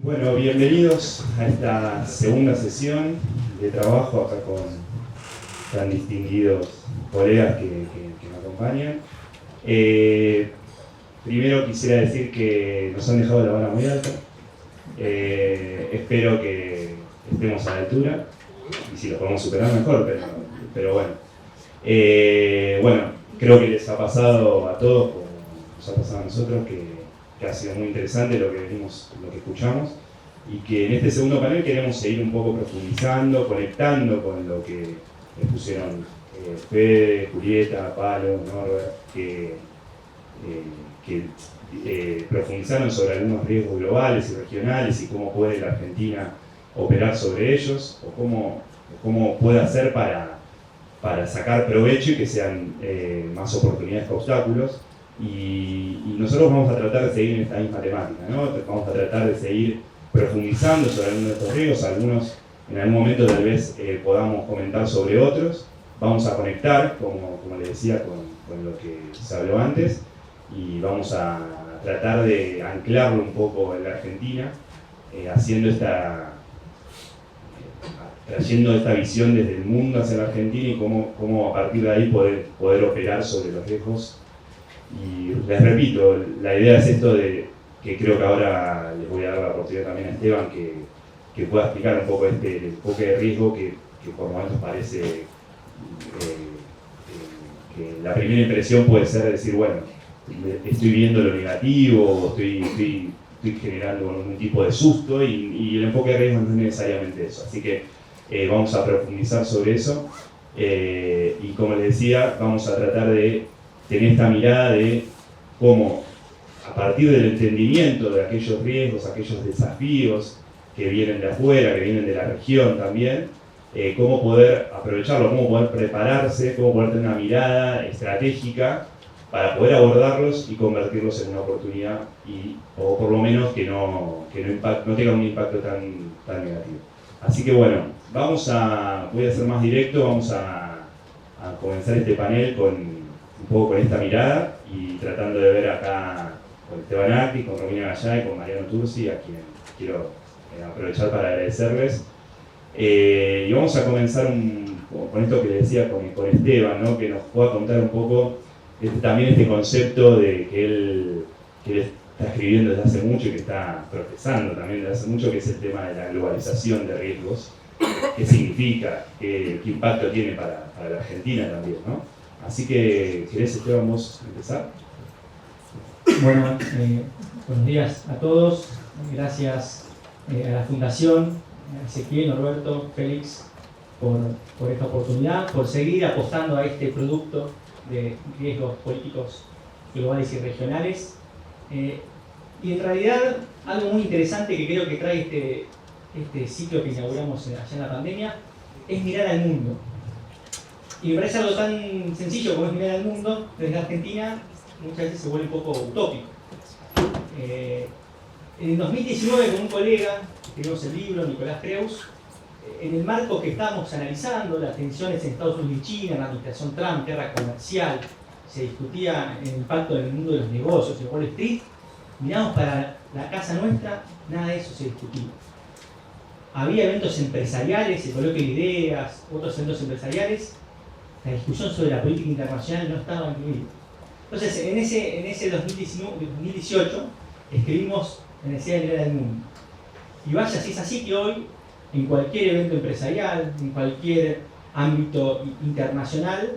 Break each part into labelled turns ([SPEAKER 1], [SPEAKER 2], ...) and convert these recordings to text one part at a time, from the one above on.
[SPEAKER 1] Bueno, bienvenidos a esta segunda sesión de trabajo acá con tan distinguidos colegas que me acompañan. Primero quisiera decir que nos han dejado la vara muy alta. Espero que estemos a la altura y si lo podemos superar mejor, pero bueno. Bueno, creo que les ha pasado a todos, como nos ha pasado a nosotros, que ha sido muy interesante lo que escuchamos, y que en este segundo panel queremos seguir un poco profundizando, conectando con lo que expusieron Fede, Julieta, Palo, Norbert, que profundizaron sobre algunos riesgos globales y regionales y cómo puede la Argentina operar sobre ellos, o cómo puede hacer para sacar provecho y que sean más oportunidades que obstáculos. Y nosotros vamos a tratar de seguir en esta misma temática, ¿no? Vamos a tratar de seguir profundizando sobre algunos de estos riesgos, algunos en algún momento tal vez podamos comentar sobre otros. Vamos a conectar, como les decía, con lo que se habló antes, y vamos a tratar de anclarlo un poco en la Argentina, trayendo esta visión desde el mundo hacia la Argentina y cómo a partir de ahí poder operar sobre los riesgos. Y les repito, la idea es esto de que creo que ahora les voy a dar la oportunidad también a Esteban que pueda explicar un poco este enfoque de riesgo que por momentos parece que la primera impresión puede ser decir, bueno, estoy viendo lo negativo, estoy generando algún tipo de susto, y el enfoque de riesgo no es necesariamente eso. Así que vamos a profundizar sobre eso, y como les decía, vamos a tratar de tener esta mirada de cómo, a partir del entendimiento de aquellos riesgos, aquellos desafíos que vienen de afuera, que vienen de la región también, cómo poder aprovecharlo, cómo poder prepararse, cómo poder tener una mirada estratégica para poder abordarlos y convertirlos en una oportunidad, o por lo menos que no tenga un impacto tan negativo. Así que bueno, voy a ser más directo, vamos a comenzar este panel un poco con esta mirada, y tratando de ver acá con Esteban Actis, con Romina Gallá y con Mariano Tursi, a quien quiero aprovechar para agradecerles. Y vamos a comenzar con esto que les decía con Esteban, ¿no? Que nos pueda contar un poco también este concepto que él está escribiendo desde hace mucho y que está profesando también desde hace mucho, que es el tema de la globalización de riesgos. ¿Qué significa? ¿Qué impacto tiene para la Argentina también, ¿no? Así que, ¿querés, Esteban, vos empezar?
[SPEAKER 2] Bueno, buenos días a todos. Gracias a la Fundación, a Ezequiel, Norberto, Félix, por esta oportunidad, por seguir apostando a este producto de riesgos políticos globales y regionales. Y en realidad, algo muy interesante que creo que trae este ciclo que inauguramos allá en la pandemia es mirar al mundo. Y me parece algo tan sencillo como es mirar al mundo desde Argentina, muchas veces se vuelve un poco utópico. En 2019, con un colega, escribimos el libro, Nicolás Creus, en el marco que estábamos analizando, las tensiones en Estados Unidos y China, la administración Trump, guerra comercial, se discutía el impacto en el mundo de los negocios, en Wall Street, miramos para la casa nuestra, nada de eso se discutía. Había eventos empresariales, se colocan ideas, otros eventos empresariales. La discusión sobre la política internacional no estaba incluida. Entonces, en ese 2018 escribimos la necesidad de mirar al mundo. Y vaya, si es así que hoy, en cualquier evento empresarial, en cualquier ámbito internacional,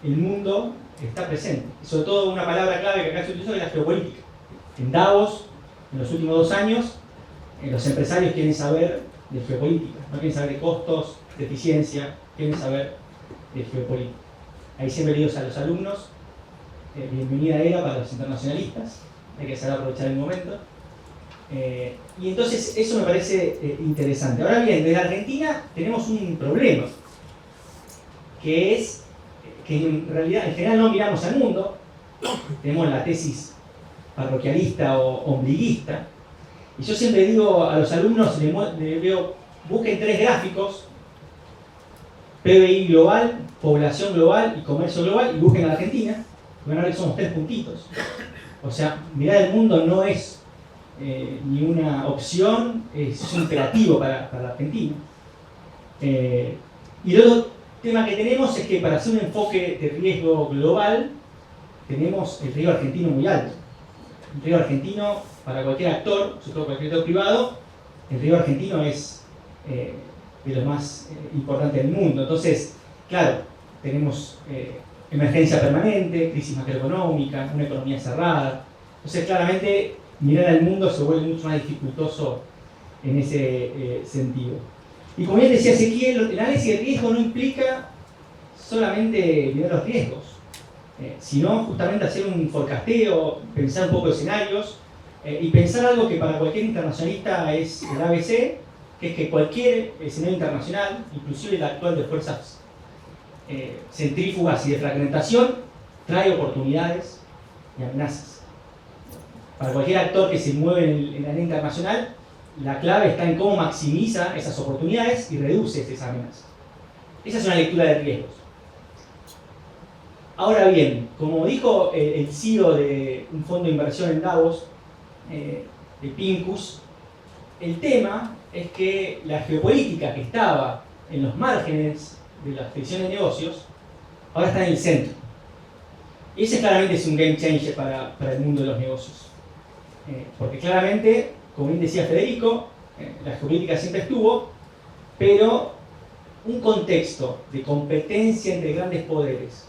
[SPEAKER 2] el mundo está presente. Y sobre todo una palabra clave que acá se utilizó es la geopolítica. En Davos, en los últimos 2 años, los empresarios quieren saber de geopolítica, no quieren saber de costos, de eficiencia, quieren saber de geopolítica. Ahí bienvenidos a los alumnos, bienvenida ERA para los internacionalistas, hay que saber aprovechar el momento. Y entonces eso me parece interesante. Ahora bien, desde Argentina tenemos un problema, que es que en realidad en general no miramos al mundo, tenemos la tesis parroquialista o ombliguista, y yo siempre digo a los alumnos, busquen 3 gráficos: PBI global, población global y comercio global, y busquen a la Argentina, van a ver que somos 3 puntitos. O sea, mirar el mundo no es ni una opción, es un imperativo para la Argentina. Y el otro tema que tenemos es que para hacer un enfoque de riesgo global, tenemos el riesgo argentino muy alto. El riesgo argentino, para cualquier actor, sobre todo cualquier actor privado, el riesgo argentino es de los más importantes del mundo. Entonces, claro, tenemos emergencia permanente, crisis macroeconómica, una economía cerrada. Entonces, claramente, mirar al mundo se vuelve mucho más dificultoso en ese sentido. Y como bien decía Ezequiel, el análisis de riesgo no implica solamente mirar los riesgos, sino justamente hacer un forecasteo, pensar un poco de escenarios y pensar algo que para cualquier internacionalista es el ABC, que es que cualquier escenario internacional, inclusive el actual de fuerzas centrífugas y de fragmentación, trae oportunidades y amenazas. Para cualquier actor que se mueve en la arena internacional, la clave está en cómo maximiza esas oportunidades y reduce esas amenazas. Esa es una lectura de riesgos. Ahora bien, como dijo el CEO de un fondo de inversión en Davos, de Pincus, el tema es que la geopolítica que estaba en los márgenes de las decisiones de negocios, ahora está en el centro. Y ese claramente es un game changer para el mundo de los negocios. Porque claramente, como bien decía Federico, la geopolítica siempre estuvo, pero un contexto de competencia entre grandes poderes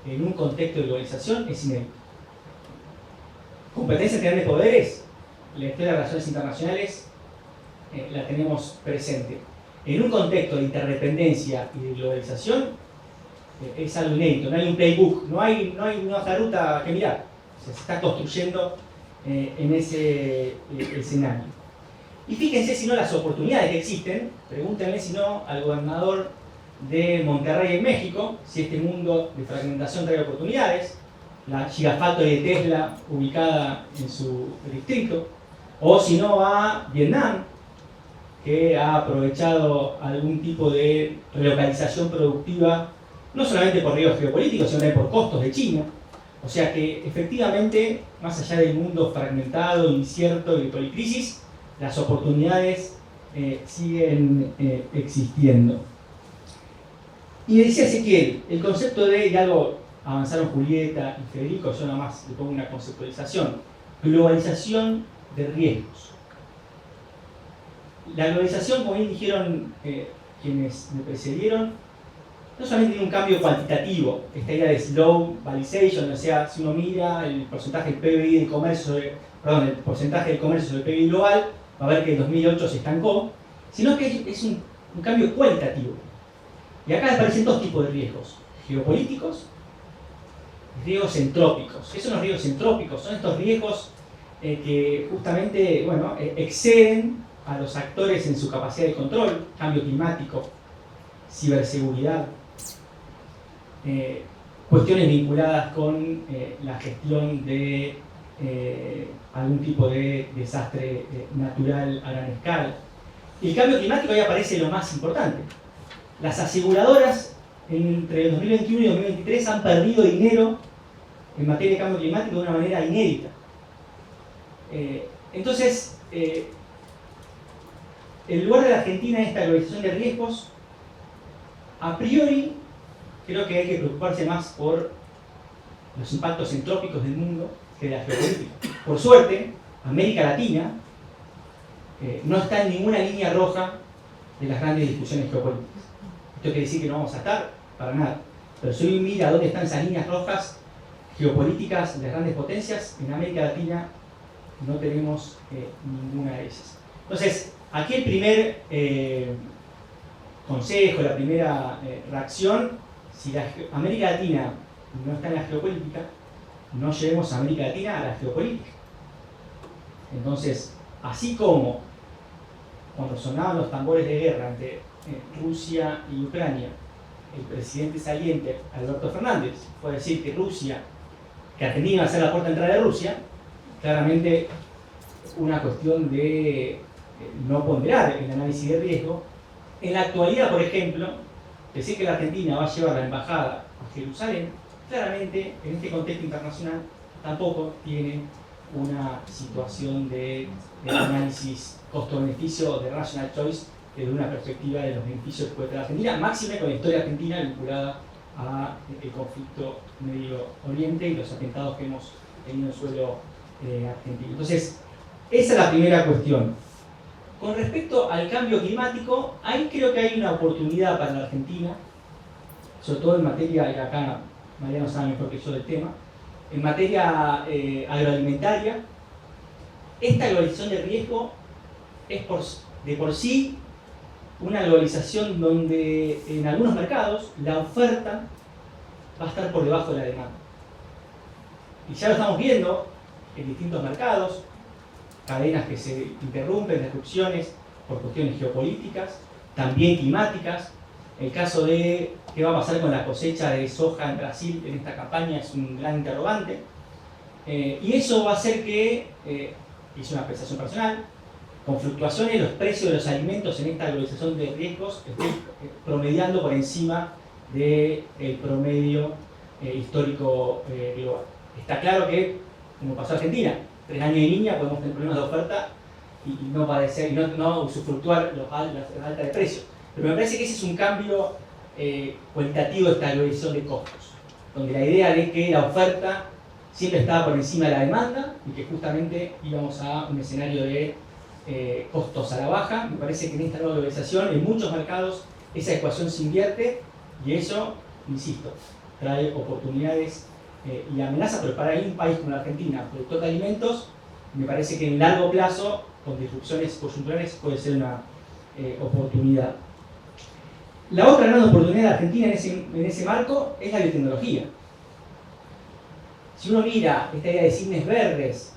[SPEAKER 2] en un contexto de globalización es inédito. Competencia entre grandes poderes, la historia de las relaciones internacionales la tenemos presente. En un contexto de interdependencia y de globalización es algo inédito, no hay un playbook, no hay una hoja de ruta que mirar. O sea, se está construyendo en ese escenario. Y fíjense si no las oportunidades que existen, pregúntenle si no al gobernador de Monterrey en México, si este mundo de fragmentación trae oportunidades, la Gigafactory de Tesla ubicada en su distrito, o si no a Vietnam, que ha aprovechado algún tipo de relocalización productiva, no solamente por riesgos geopolíticos, sino también por costos de China. O sea que efectivamente, más allá del mundo fragmentado, incierto y de policrisis, las oportunidades siguen existiendo. Y decía Ezequiel, el concepto de algo avanzaron Julieta y Federico, yo nada más le pongo una conceptualización, globalización de riesgos. La globalización, como bien dijeron quienes me precedieron, no solamente tiene un cambio cuantitativo, esta idea de slow valuation, o sea, si uno mira el porcentaje del PBI del comercio, el porcentaje del comercio sobre el PBI global, va a ver que en 2008 se estancó, sino que es un cambio cualitativo. Y acá aparecen dos tipos de riesgos, geopolíticos y riesgos entrópicos. ¿Qué son los riesgos entrópicos? Son estos riesgos que justamente exceden a los actores en su capacidad de control, cambio climático, ciberseguridad, cuestiones vinculadas con la gestión de algún tipo de desastre natural a gran escala. El cambio climático ahí aparece lo más importante. Las aseguradoras entre el 2021 y 2023 han perdido dinero en materia de cambio climático de una manera inédita. Entonces, el lugar de la Argentina en esta globalización de riesgos, a priori, creo que hay que preocuparse más por los impactos entrópicos del mundo que de la geopolítica. Por suerte, América Latina no está en ninguna línea roja de las grandes discusiones geopolíticas. Esto quiere decir que no vamos a estar para nada. Pero si uno mira dónde están esas líneas rojas geopolíticas de las grandes potencias, en América Latina no tenemos ninguna de ellas. Entonces, aquí el primer consejo, la primera reacción, si América Latina no está en la geopolítica, no llevemos a América Latina a la geopolítica. Entonces, así como cuando sonaban los tambores de guerra entre Rusia y Ucrania, el presidente saliente, Alberto Fernández, fue a decir que Argentina iba a ser la puerta de entrada de Rusia, claramente una cuestión de no ponderar el análisis de riesgo. En la actualidad, por ejemplo, decir que la Argentina va a llevar la embajada a Jerusalén, claramente en este contexto internacional tampoco tiene una situación de análisis costo-beneficio de rational choice desde una perspectiva de los beneficios que puede tener Argentina, máxime con la historia argentina vinculada al conflicto Medio Oriente y los atentados que hemos tenido en suelo argentino. Entonces, esa es la primera cuestión. Con respecto al cambio climático, ahí creo que hay una oportunidad para la Argentina, sobre todo en materia, y acá Mariano sabe mejor que yo del tema, en materia agroalimentaria. Esta globalización de riesgo es de por sí una globalización donde en algunos mercados la oferta va a estar por debajo de la demanda. Y ya lo estamos viendo en distintos mercados, cadenas que se interrumpen, disrupciones por cuestiones geopolíticas, también climáticas. El caso de qué va a pasar con la cosecha de soja en Brasil en esta campaña es un gran interrogante. Y eso va a hacer que, hice una apreciación personal, con fluctuaciones los precios de los alimentos en esta globalización de riesgos estén promediando por encima del promedio histórico global. Está claro que, como pasó en Argentina, 3 años de niña podemos tener problemas de oferta y no padecer, y no usufructuar las altas de precios. Pero me parece que ese es un cambio cualitativo de esta globalización de costos, donde la idea de que la oferta siempre estaba por encima de la demanda y que justamente íbamos a un escenario de costos a la baja. Me parece que en esta nueva globalización, en muchos mercados, esa ecuación se invierte y eso, insisto, trae oportunidades y amenazas, pero para un país como la Argentina, productor de alimentos, me parece que en largo plazo, con disrupciones coyunturales, puede ser una oportunidad. La otra gran oportunidad de Argentina en ese marco es la biotecnología. Si uno mira esta idea de cisnes verdes,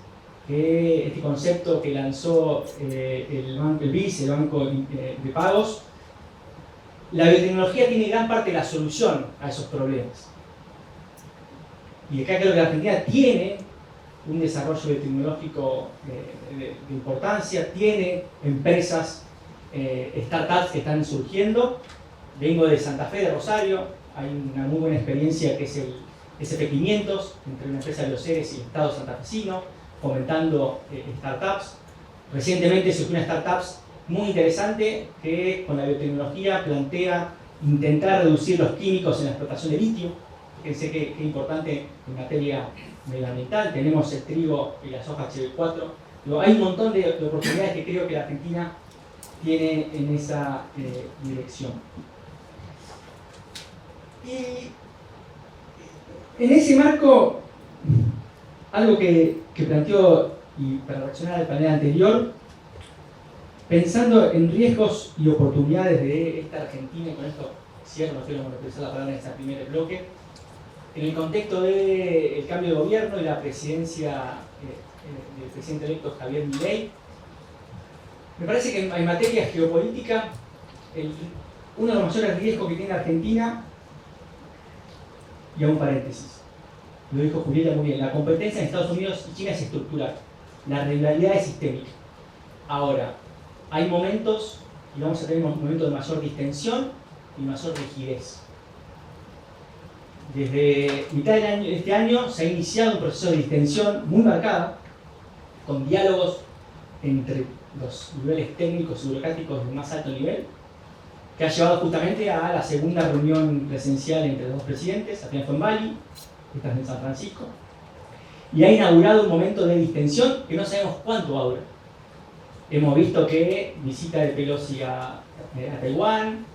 [SPEAKER 2] que este concepto que lanzó el BIS, el Banco de Pagos, la biotecnología tiene gran parte de la solución a esos problemas. Y acá creo que la Argentina tiene un desarrollo biotecnológico de importancia, tiene empresas, startups que están surgiendo. Vengo de Santa Fe, de Rosario, hay una muy buena experiencia que es el SP500, entre una empresa de los Ceres y el Estado santafesino, fomentando startups. Recientemente surgió una startup muy interesante que con la biotecnología plantea intentar reducir los químicos en la explotación de litio. Fíjense que es importante en materia medioambiental. Tenemos el trigo y la soja HB4. Pero hay un montón de oportunidades que creo que la Argentina tiene en esa dirección. Y en ese marco, algo que planteó, y para reaccionar al panel anterior, pensando en riesgos y oportunidades de esta Argentina, y con esto cierro, no quiero monopolizar la palabra en este primer bloque, en el contexto del cambio de gobierno y la presidencia del presidente electo Javier Milei, me parece que en materia geopolítica, uno de los mayores riesgos que tiene Argentina, y a un paréntesis, lo dijo Julieta muy bien, la competencia en Estados Unidos y China es estructural, la rivalidad es sistémica. Ahora, hay momentos, y vamos a tener momentos de mayor distensión y mayor rigidez. Desde mitad de este año se ha iniciado un proceso de distensión muy marcada, con diálogos entre los niveles técnicos y burocráticos del más alto nivel, que ha llevado justamente a la segunda reunión presencial entre los dos presidentes. La primera fue en Bali, esta es en San Francisco, y ha inaugurado un momento de distensión que no sabemos cuánto va a durar. Hemos visto que visita de Pelosi a Taiwán,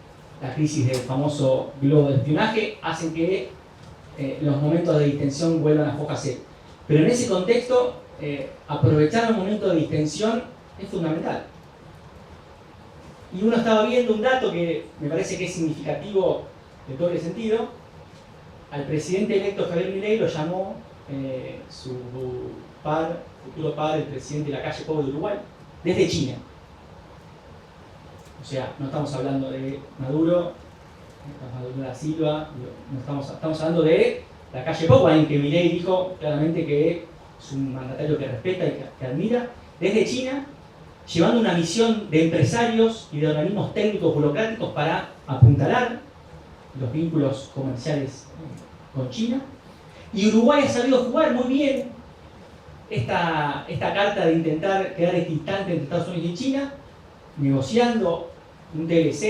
[SPEAKER 2] la crisis del famoso globo de espionaje, hacen que los momentos de distensión vuelvan a foca cero. Pero en ese contexto, aprovechar un momento de distensión es fundamental. Y uno estaba viendo un dato que me parece que es significativo de doble sentido. Al presidente electo Javier Milei lo llamó su futuro par, el presidente de la calle Pou de Uruguay, desde China. O sea, no estamos hablando de Maduro, no estamos hablando de da Silva, no estamos hablando de la calle Pou, en que Milei dijo claramente que es un mandatario que respeta y que admira, desde China, llevando una misión de empresarios y de organismos técnicos burocráticos para apuntalar los vínculos comerciales con China. Y Uruguay ha sabido jugar muy bien esta carta de intentar quedar equidistante entre Estados Unidos y China, negociando un TLC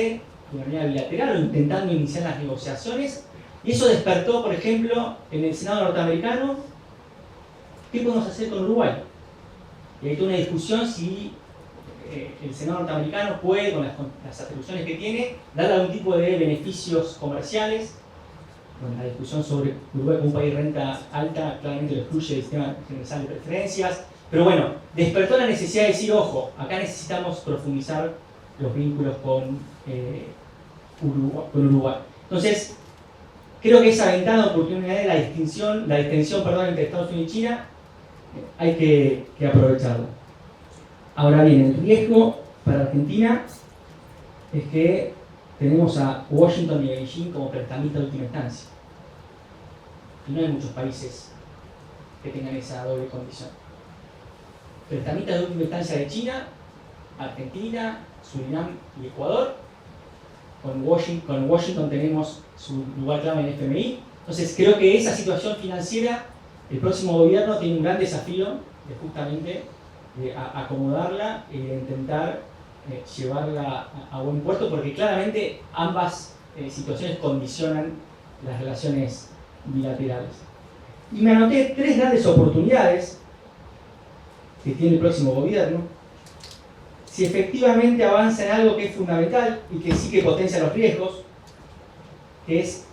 [SPEAKER 2] de manera bilateral o intentando iniciar las negociaciones, y eso despertó, por ejemplo, en el Senado norteamericano, ¿qué podemos hacer con Uruguay? Y hay toda una discusión si el Senado norteamericano puede, con las atribuciones que tiene, darle algún tipo de beneficios comerciales. Bueno, la discusión sobre Uruguay como un país de renta alta claramente lo excluye del sistema general de preferencias. Pero bueno, despertó la necesidad de decir, ojo, acá necesitamos profundizar los vínculos con Uruguay. Entonces, creo que esa ventana de oportunidad de la distensión entre Estados Unidos y China hay que aprovecharla. Ahora bien, el riesgo para Argentina es que tenemos a Washington y a Beijing como prestamista de última instancia. Y no hay muchos países que tengan esa doble condición. Prestamista de última instancia de China, Argentina, Surinam y Ecuador. Con Washington tenemos su lugar clave en el FMI. Entonces creo que esa situación financiera, el próximo gobierno tiene un gran desafío de justamente acomodarla e intentar llevarla a buen puerto, porque claramente ambas situaciones condicionan las relaciones bilaterales. Y me anoté 3 grandes oportunidades que tiene el próximo gobierno si efectivamente avanza en algo que es fundamental y que sí que potencia los riesgos, que es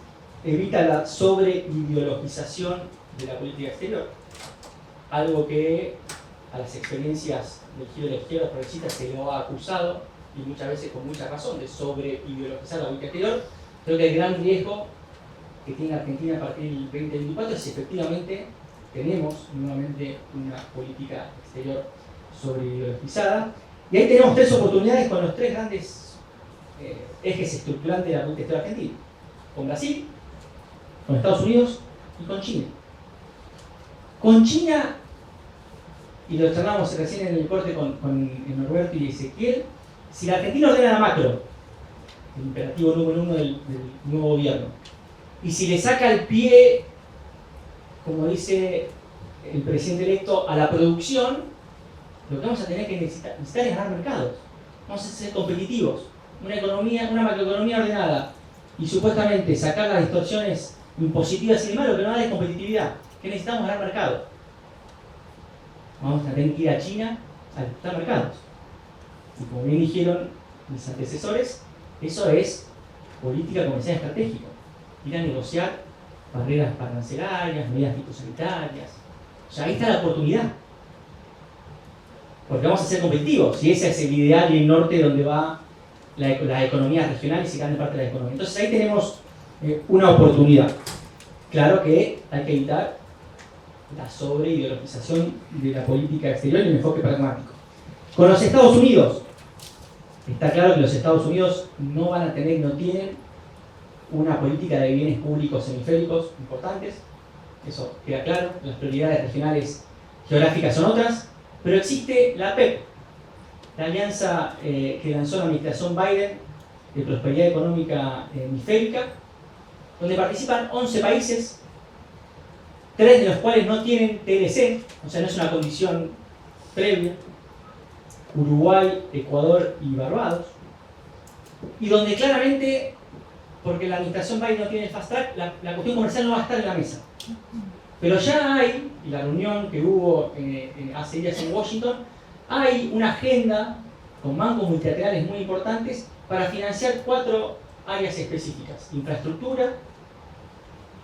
[SPEAKER 2] evita la sobreideologización de la política exterior, algo que a las experiencias del giro de la izquierda progresista se lo ha acusado, y muchas veces con mucha razón, de sobreideologizar la política exterior. Creo que el gran riesgo que tiene Argentina a partir del 2024 es si efectivamente tenemos nuevamente una política exterior sobreideologizada. Y ahí tenemos 3 oportunidades con los 3 grandes ejes estructurantes de la política exterior argentina: con Brasil, con Estados Unidos y con China. Con China, y lo charlamos recién en el corte con Norberto y Ezequiel, si la Argentina ordena la macro, el imperativo número 1 del nuevo gobierno, y si le saca el pie, como dice el presidente electo, a la producción, lo que vamos a tener que necesitar es ganar mercados. Vamos a ser competitivos. Una macroeconomía ordenada y supuestamente sacar las distorsiones impositivas y demás, lo que no da es competitividad. ¿Qué necesitamos? Ganar mercados. Vamos a tener que ir a China a disputar mercados. Y como bien dijeron mis antecesores, eso es política comercial estratégica. Ir a negociar barreras arancelarias, medidas fitosanitarias. O sea, ahí está la oportunidad. Porque vamos a ser competitivos, y ese es el ideal y el norte donde va las economías regionales y grande parte de la economía. Entonces ahí tenemos una oportunidad. Claro que hay que evitar la sobreideologización de la política exterior y un enfoque pragmático. Con los Estados Unidos, está claro que los Estados Unidos no tienen una política de bienes públicos hemisféricos importantes. Eso queda claro. Las prioridades regionales geográficas son otras. Pero existe la APEC, la alianza que lanzó la administración Biden de prosperidad económica hemisférica, donde participan 11 países, 3 de los cuales no tienen TLC, o sea, no es una condición previa: Uruguay, Ecuador y Barbados, y donde claramente, porque la administración Biden no tiene el fast track, la cuestión comercial no va a estar en la mesa. Pero ya hay, y la reunión que hubo hace días en Washington, hay una agenda con bancos multilaterales muy importantes para financiar 4 áreas específicas: infraestructura,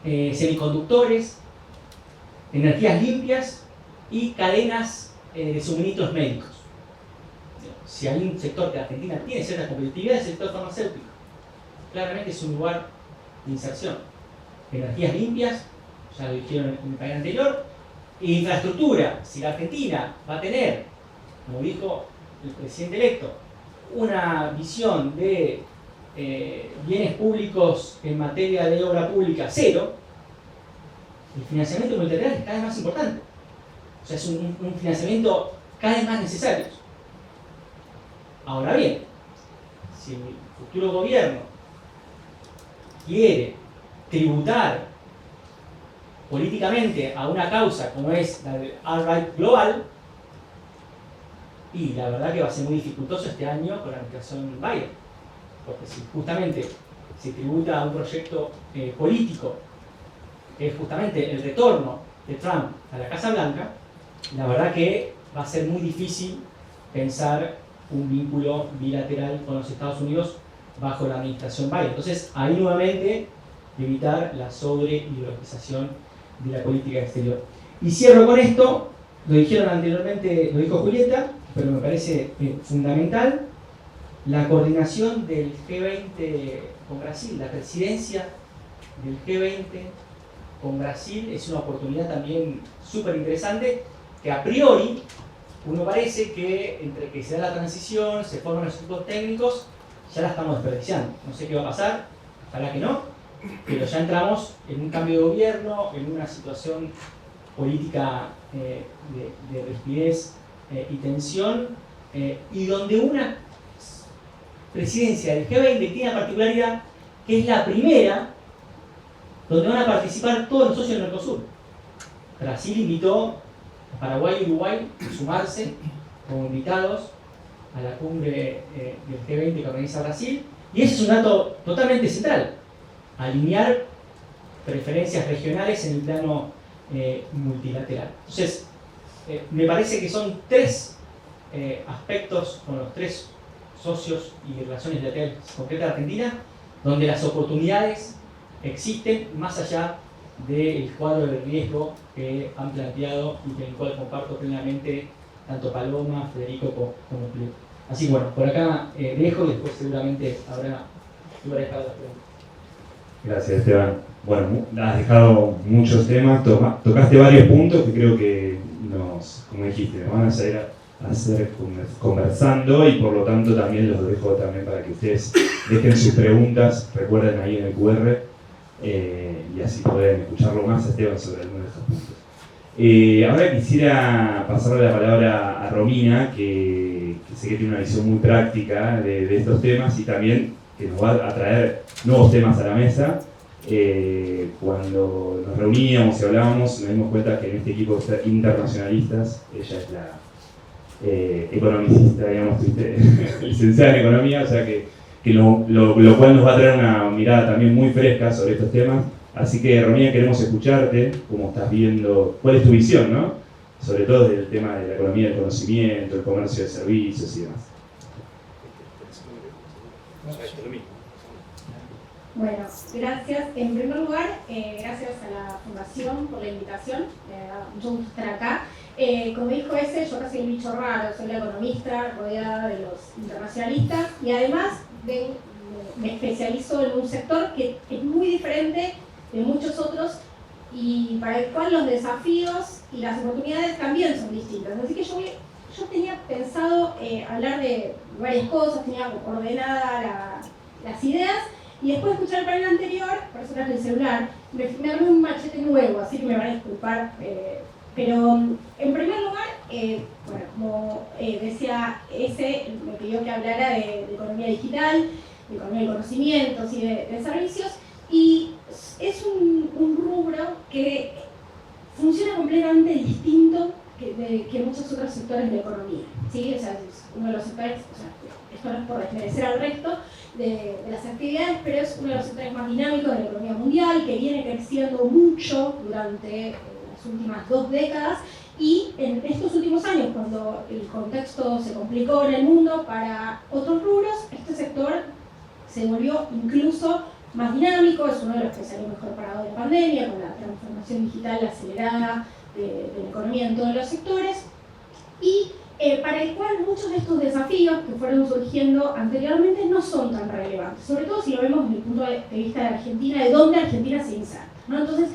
[SPEAKER 2] semiconductores, energías limpias y cadenas de suministros médicos. Si hay un sector que Argentina tiene cierta competitividad, es el sector farmacéutico. Claramente es un lugar de inserción. Energías limpias, ya lo dijeron en el panel anterior. Infraestructura, si la Argentina va a tener, como dijo el presidente electo, una visión de bienes públicos en materia de obra pública cero, el financiamiento multilateral es cada vez más importante. O sea, es un financiamiento cada vez más necesario. Ahora bien, si el futuro gobierno quiere tributar políticamente a una causa como es la del alt-right global, y la verdad que va a ser muy dificultoso este año con la administración Biden, porque si justamente se tributa a un proyecto político, que es justamente el retorno de Trump a la Casa Blanca, la verdad que va a ser muy difícil pensar un vínculo bilateral con los Estados Unidos bajo la administración Biden. Entonces, ahí nuevamente evitar la sobreideologización de la política exterior. Y cierro con esto, lo dijeron anteriormente, lo dijo Julieta, pero me parece fundamental, la coordinación del G20 con Brasil, la presidencia del G20 con Brasil es una oportunidad también súper interesante, que a priori uno parece que entre que se da la transición, se forman los equipos técnicos, ya la estamos desperdiciando. No sé qué va a pasar, ojalá que no, pero ya entramos en un cambio de gobierno, en una situación política de rigidez y tensión, y donde una presidencia del G20 tiene la particularidad que es la primera donde van a participar todos los socios del Mercosur. Brasil invitó a Paraguay y Uruguay a sumarse como invitados a la cumbre del G20 que organiza Brasil, y ese es un dato totalmente central, alinear preferencias regionales en el plano multilateral. Entonces, me parece que son tres aspectos con los tres socios y relaciones bilaterales concretas de Argentina, donde las oportunidades existen más allá del cuadro de riesgo que han planteado y con el cual comparto plenamente tanto Paloma, Federico como Club. Así que bueno, por acá dejo y después seguramente habrá dejado las preguntas.
[SPEAKER 1] Gracias, Esteban. Bueno, has dejado muchos temas, tocaste varios puntos que creo que como dijiste, nos van a hacer conversando, y por lo tanto también los dejo también para que ustedes dejen sus preguntas, recuerden ahí en el QR, y así pueden escucharlo más a Esteban sobre algunos de estos puntos. Ahora quisiera pasarle la palabra a Romina, que sé que tiene una visión muy práctica de estos temas y también que nos va a traer nuevos temas a la mesa. Cuando nos reuníamos y hablábamos, nos dimos cuenta que en este equipo de internacionalistas, ella es la economicista, digamos, licenciada en economía, o sea que lo cual nos va a traer una mirada también muy fresca sobre estos temas. Así que, Romina, queremos escucharte, cómo estás viendo, cuál es tu visión, ¿no? Sobre todo del tema de la economía del conocimiento, el comercio de servicios y demás.
[SPEAKER 3] Bueno, gracias. En primer lugar, gracias a la Fundación por la invitación. Mucho gusto estar acá. Como dijo ese, yo casi el bicho raro, soy la economista rodeada de los internacionalistas y además me especializo en un sector que es muy diferente de muchos otros y para el cual los desafíos y las oportunidades también son distintas. Así que yo tenía pensado hablar de varias cosas, tenía ordenada las ideas, y después de escuchar el panel anterior, por eso traje el celular, me armé un machete nuevo, así que me van a disculpar. Pero en primer lugar, bueno, como decía me pidió que hablara de economía digital, de economía de conocimientos y de servicios, y es un rubro que funciona completamente distinto que muchos otros sectores de la economía, ¿sí? O sea, es uno de los sectores, o sea, esto no es por desmerecer al resto de las actividades, pero es uno de los sectores más dinámicos de la economía mundial, que viene creciendo mucho durante las últimas 2 décadas, y en estos últimos años, cuando el contexto se complicó en el mundo para otros rubros, este sector se volvió incluso más dinámico, es uno de los que salió mejor parado de la pandemia, con la transformación digital acelerada de la economía en todos los sectores, y para el cual muchos de estos desafíos que fueron surgiendo anteriormente no son tan relevantes, sobre todo si lo vemos desde el punto de vista de Argentina, de dónde Argentina se inserta, ¿no? Entonces,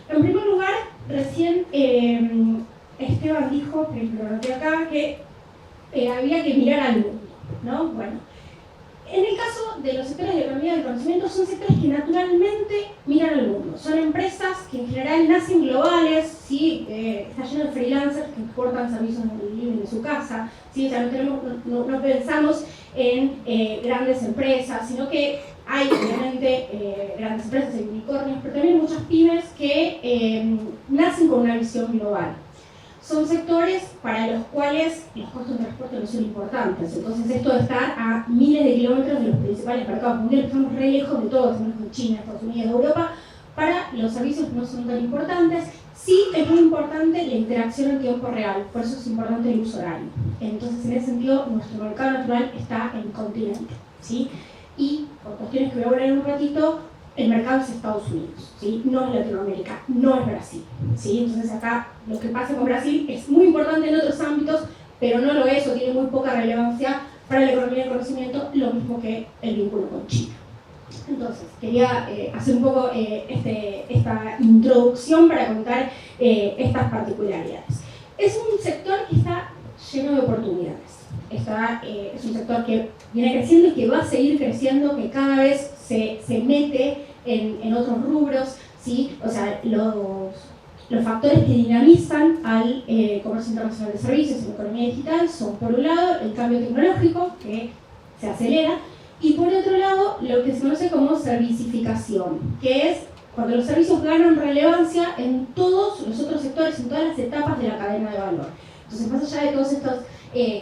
[SPEAKER 3] en primer lugar, recién Esteban dijo, lo noté acá, que había que mirar al mundo, ¿no? Bueno, en el caso de los sectores de economía del conocimiento, son sectores que naturalmente miran al mundo. Son empresas que en general nacen globales, ¿sí? Está lleno de freelancers que exportan servicios en el living de su casa, ¿sí? O sea, no pensamos en grandes empresas, sino que hay obviamente grandes empresas y unicornios, pero también muchas pymes que con una visión global. Son sectores para los cuales los costos de transporte no son importantes. Entonces, esto de estar a miles de kilómetros de los principales mercados mundiales, estamos re lejos de todos, estamos con China, Estados Unidos, Europa, para los servicios no son tan importantes. Sí es muy importante la interacción en tiempo real, por eso es importante el uso horario. Entonces, en ese sentido, nuestro mercado natural está en el continente, ¿sí? Y por cuestiones que voy a hablar en un ratito, el mercado es Estados Unidos, ¿sí? No es Latinoamérica, no es Brasil, ¿sí? Entonces acá lo que pasa con Brasil es muy importante en otros ámbitos, pero no lo es o tiene muy poca relevancia para la economía del conocimiento, lo mismo que el vínculo con China. Entonces, quería hacer un poco esta introducción para contar estas particularidades. Es un sector que está lleno de oportunidades. Es un sector que viene creciendo y que va a seguir creciendo, que cada vez se mete en otros rubros, ¿sí? O sea, los factores que dinamizan al comercio internacional de servicios y la economía digital son, por un lado, el cambio tecnológico, que se acelera, y por otro lado, lo que se conoce como servicificación, que es cuando los servicios ganan relevancia en todos los otros sectores, en todas las etapas de la cadena de valor. Entonces, más allá de todos estos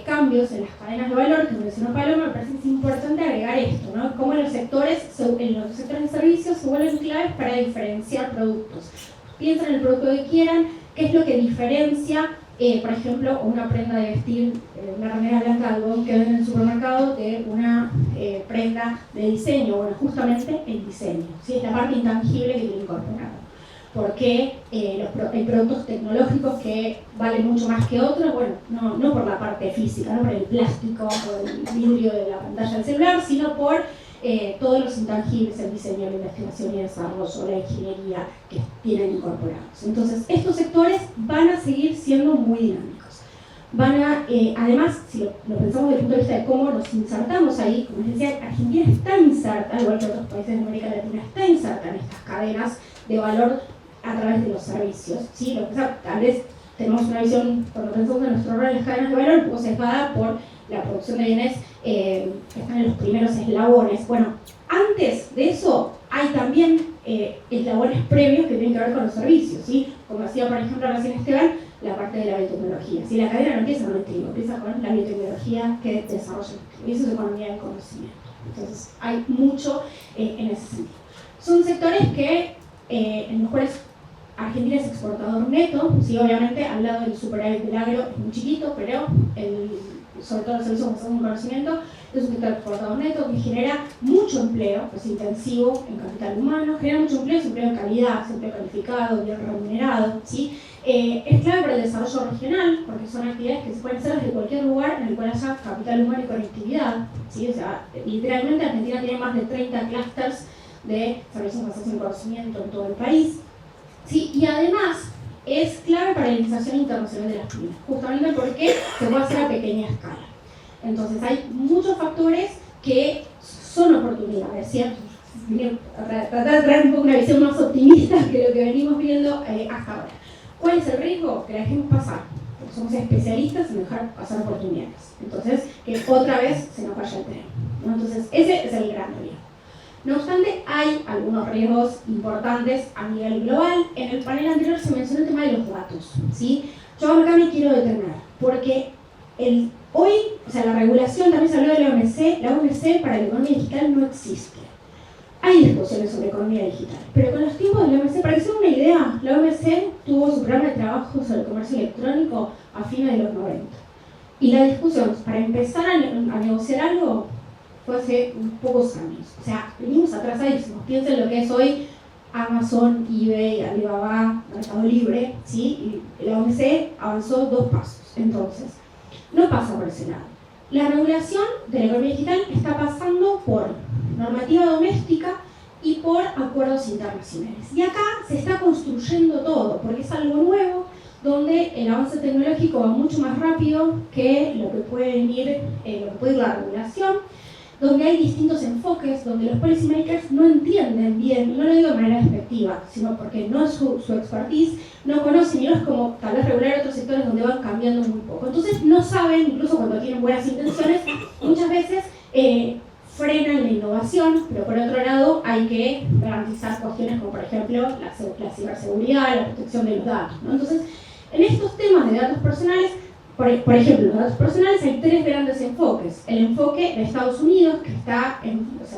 [SPEAKER 3] cambios en las cadenas de valor que mencionó Paloma, me parece que es importante agregar esto, ¿no? Cómo los sectores de servicios se vuelven claves para diferenciar productos. Piensen en el producto que quieran, qué es lo que diferencia, por ejemplo, una prenda de vestir, una remera blanca de algodón que venden en el supermercado de una prenda de diseño. Bueno, justamente el diseño, ¿sí? Es la parte intangible que tiene incorporado. Porque hay productos tecnológicos que valen mucho más que otros, bueno, no por la parte física, no por el plástico, por el vidrio de la pantalla del celular, sino por todos los intangibles, el diseño, la investigación y el desarrollo, la ingeniería que tienen incorporados. Entonces, estos sectores van a seguir siendo muy dinámicos. Además, si lo pensamos desde el punto de vista de cómo nos insertamos ahí, como les decía, Argentina está inserta, igual que otros países de América Latina, está inserta en estas cadenas de valor a través de los servicios, ¿sí? Lo que pasa, tal vez tenemos una visión, cuando pensamos en nuestro rol en las cadenas de valor, un poco sesgada por la producción de bienes que están en los primeros eslabones. Bueno, antes de eso hay también eslabones previos que tienen que ver con los servicios, ¿sí? Como decía, por ejemplo, recién Esteban, la parte de la biotecnología. ¿Sí? La cadena no empieza con el trigo, empieza con la biotecnología que desarrolla el trigo, y eso es economía del conocimiento. Entonces, hay mucho en ese sentido. Son sectores que, en los cuales Argentina es exportador neto, sí, obviamente al lado del superávit del agro es muy chiquito, pero sobre todo los servicios basados en conocimiento es un sector exportador neto que genera mucho empleo, es intensivo en capital humano, genera mucho empleo, es empleo de calidad, es empleo calificado, bien remunerado, ¿sí? Es clave para el desarrollo regional, porque son actividades que se pueden hacer desde cualquier lugar en el cual haya capital humano y conectividad, ¿sí? O sea, literalmente Argentina tiene más de 30 clústeres de servicios basados en conocimiento en todo el país. Sí, y además es clave para la iniciación internacional de las pymes, justamente porque se puede hacer a pequeña escala. Entonces hay muchos factores que son oportunidades, ¿cierto? Tratar de traer un poco una visión más optimista que lo que venimos viendo hasta ahora. ¿Cuál es el riesgo? Que la dejemos pasar, porque somos especialistas en dejar pasar oportunidades. Entonces, que otra vez se nos vaya el tren, ¿no? Entonces, ese es el gran riesgo. No obstante, hay algunos riesgos importantes a nivel global. En el panel anterior se mencionó el tema de los datos, ¿sí? Yo acá me quiero detener, porque hoy, o sea, la regulación, también se habló de la OMC para la economía digital no existe. Hay discusiones sobre economía digital, pero con los tiempos de la OMC, para que se den una idea, la OMC tuvo su programa de trabajo sobre el comercio electrónico a fines de los 90. Y la discusión, para empezar a negociar algo, fue hace pocos años. O sea, venimos atrasadísimos. Piensen lo que es hoy Amazon, eBay, Alibaba, Mercado Libre, ¿sí? Y la OMC avanzó 2 pasos. Entonces, no pasa por ese lado. La regulación de la economía digital está pasando por normativa doméstica y por acuerdos internacionales. Y acá se está construyendo todo, porque es algo nuevo, donde el avance tecnológico va mucho más rápido que lo que puede ir la regulación, donde hay distintos enfoques, donde los policymakers no entienden bien, y no lo digo de manera despectiva, sino porque no es su expertise, no conocen, y no es como tal vez regular otros sectores donde van cambiando muy poco. Entonces no saben, incluso cuando tienen buenas intenciones, muchas veces frenan la innovación, pero por otro lado hay que garantizar cuestiones como por ejemplo la ciberseguridad, la protección de los datos, ¿no? Entonces, en estos temas de datos personales, por ejemplo, los datos personales hay tres grandes enfoques. El enfoque de Estados Unidos, que está es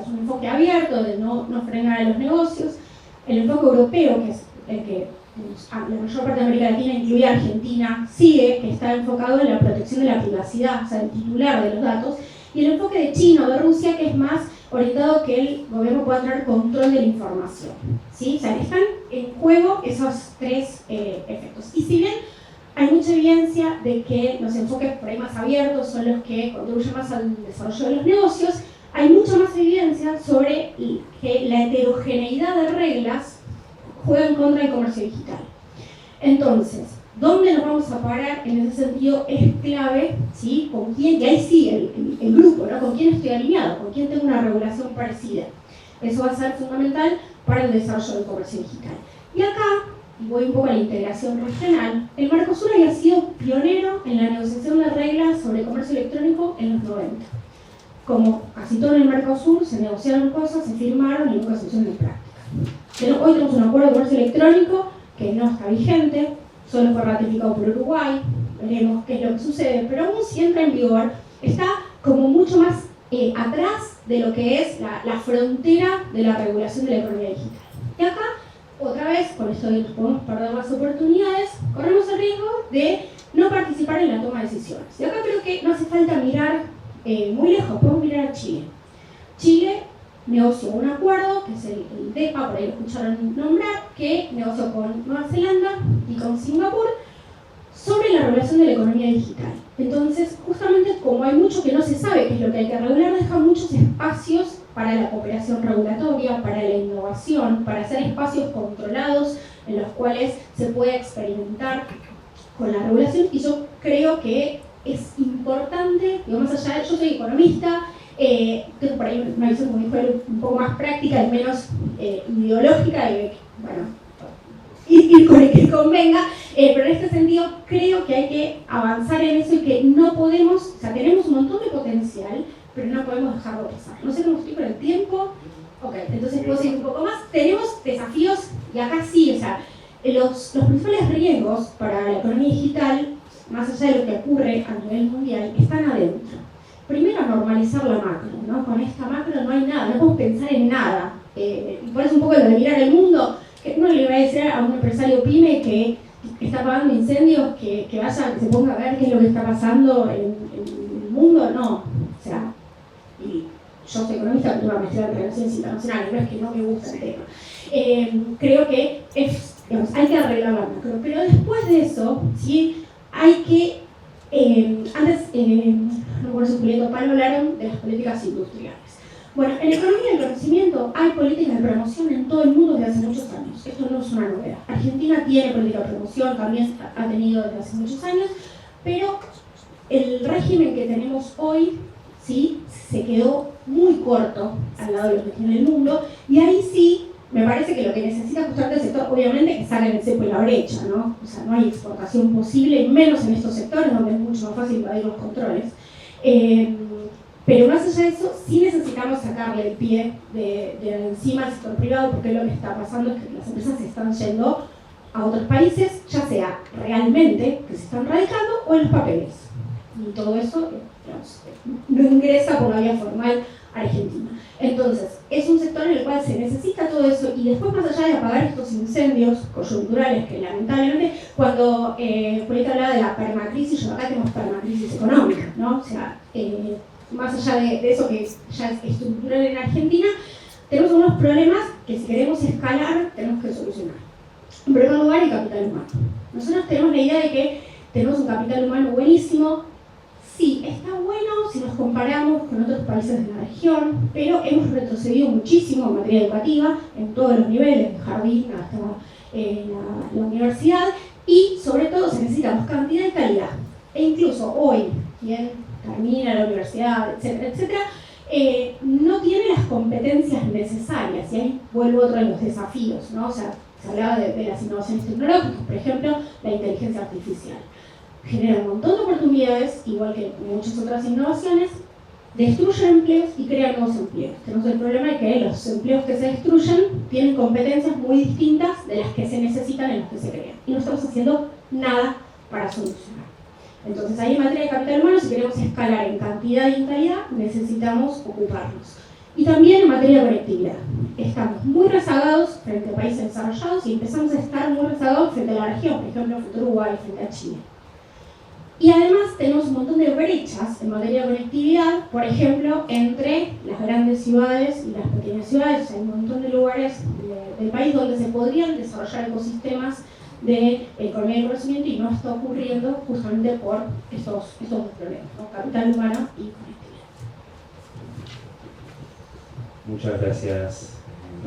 [SPEAKER 3] un enfoque abierto de no frenar a los negocios. El enfoque europeo, que es el que la mayor parte de América Latina, incluida Argentina, sigue, que está enfocado en la protección de la privacidad, o sea, el titular de los datos. Y el enfoque de China o de Rusia, que es más orientado a que el gobierno pueda tener control de la información, ¿sí? O sea, están en juego esos tres efectos. Y si bien hay mucha evidencia de que los enfoques por ahí más abiertos son los que contribuyen más al desarrollo de los negocios, hay mucha más evidencia sobre que la heterogeneidad de reglas juega en contra del comercio digital. Entonces, ¿dónde nos vamos a parar? En ese sentido es clave, ¿sí? Con quién, y ahí sí, el grupo, ¿no? Con quién estoy alineado, con quién tengo una regulación parecida. Eso va a ser fundamental para el desarrollo del comercio digital. Y acá, y voy un poco a la integración regional, el Mercosur había sido pionero en la negociación de reglas sobre comercio electrónico en los 90. Como casi todo en el Mercosur, se negociaron cosas, se firmaron y nunca se pusieron en práctica. Hoy tenemos un acuerdo de comercio electrónico que no está vigente, solo fue ratificado por Uruguay, veremos qué es lo que sucede, pero aún si entra en vigor, está como mucho más atrás de lo que es la frontera de la regulación de la economía digital. Y acá, otra vez, con esto de que podemos perder las oportunidades, corremos el riesgo de no participar en la toma de decisiones. Y acá creo que no hace falta mirar muy lejos, podemos mirar a Chile. Chile negoció un acuerdo, que es el DEPA, por ahí lo escucharon nombrar, que negoció con Nueva Zelanda y con Singapur sobre la regulación de la economía digital. Entonces, justamente como hay mucho que no se sabe qué es lo que hay que regular, deja muchos espacios para la cooperación regulatoria, para la innovación, para hacer espacios controlados en los cuales se puede experimentar con la regulación. Y yo creo que es importante, digo, más allá de, yo soy economista, tengo por ahí una visión, como dijo él, un poco más práctica y menos ideológica, y bueno, ir con el que convenga, pero en este sentido creo que hay que avanzar en eso y que no podemos, o sea, tenemos un montón de potencial, pero no podemos dejarlo pasar. No sé cómo estoy con el tiempo. Ok, entonces puedo seguir un poco más. Tenemos desafíos, y acá sí, o sea, los principales riesgos para la economía digital, más allá de lo que ocurre a nivel mundial, están adentro. Primero, normalizar la macro, ¿no? Con esta macro no hay nada, no podemos pensar en nada. Y por eso un poco lo de mirar el mundo, que uno le va a decir a un empresario pyme que está apagando incendios, que vaya, que se ponga a ver qué es lo que está pasando en el mundo, no. O sea, y yo soy economista, pero tengo una maestría en relaciones internacionales, no es que no me gusta el tema. Creo que digamos, hay que arreglar la macro, pero después de eso, ¿sí? Hay que, antes, no por eso Julieta Palo hablaron de las políticas industriales. Bueno, en economía del conocimiento hay políticas de promoción en todo el mundo desde hace muchos años. Esto no es una novedad. Argentina tiene política de promoción, también ha tenido desde hace muchos años, pero el régimen que tenemos hoy, ¿sí? Se quedó muy corto al lado de lo que tiene el mundo, y ahí sí me parece que lo que necesita justamente el sector, obviamente, que salga en el cepo y la brecha, ¿no? O sea, no hay exportación posible, menos en estos sectores donde es mucho más fácil evadir los controles. Pero más allá de eso, sí necesitamos sacarle el pie de encima al sector privado, porque lo que está pasando es que las empresas se están yendo a otros países, ya sea realmente que se están radicando o en los papeles. Y todo eso, digamos, no ingresa por la vía formal a Argentina. Entonces, es un sector en el cual se necesita todo eso, y después, más allá de apagar estos incendios coyunturales que lamentablemente, cuando Julieta hablaba de la permacrisis, yo acá tenemos permacrisis económica, ¿no? O sea, más allá de eso que ya es estructural en Argentina, tenemos unos problemas que si queremos escalar, tenemos que solucionar. En primer lugar, el capital humano. Nosotros tenemos la idea de que tenemos un capital humano buenísimo. Sí, está bueno si nos comparamos con otros países de la región, pero hemos retrocedido muchísimo en materia educativa, en todos los niveles, de jardín hasta la universidad, y sobre todo se necesita más cantidad y calidad. E incluso hoy, quien termina la universidad, etcétera, etcétera, no tiene las competencias necesarias, y ahí vuelvo a otro de los desafíos, ¿no? O sea, se hablaba de las innovaciones tecnológicas, por ejemplo, la inteligencia artificial. Genera un montón de oportunidades, igual que muchas otras innovaciones, destruyen empleos y crean nuevos empleos. Tenemos el problema de que los empleos que se destruyen tienen competencias muy distintas de las que se necesitan en los que se crean. Y no estamos haciendo nada para solucionar. Entonces, ahí en materia de capital humano, si queremos escalar en cantidad y en calidad, necesitamos ocuparnos. Y también en materia de conectividad. Estamos muy rezagados frente a países desarrollados y empezamos a estar muy rezagados frente a la región, por ejemplo, frente a Uruguay, frente a Chile. Y además tenemos un montón de brechas en materia de conectividad, por ejemplo, entre las grandes ciudades y las pequeñas ciudades. Hay un montón de lugares del país donde se podrían desarrollar ecosistemas de economía del conocimiento y no está ocurriendo justamente por estos dos problemas, ¿no? Capital humano y conectividad.
[SPEAKER 1] Muchas gracias,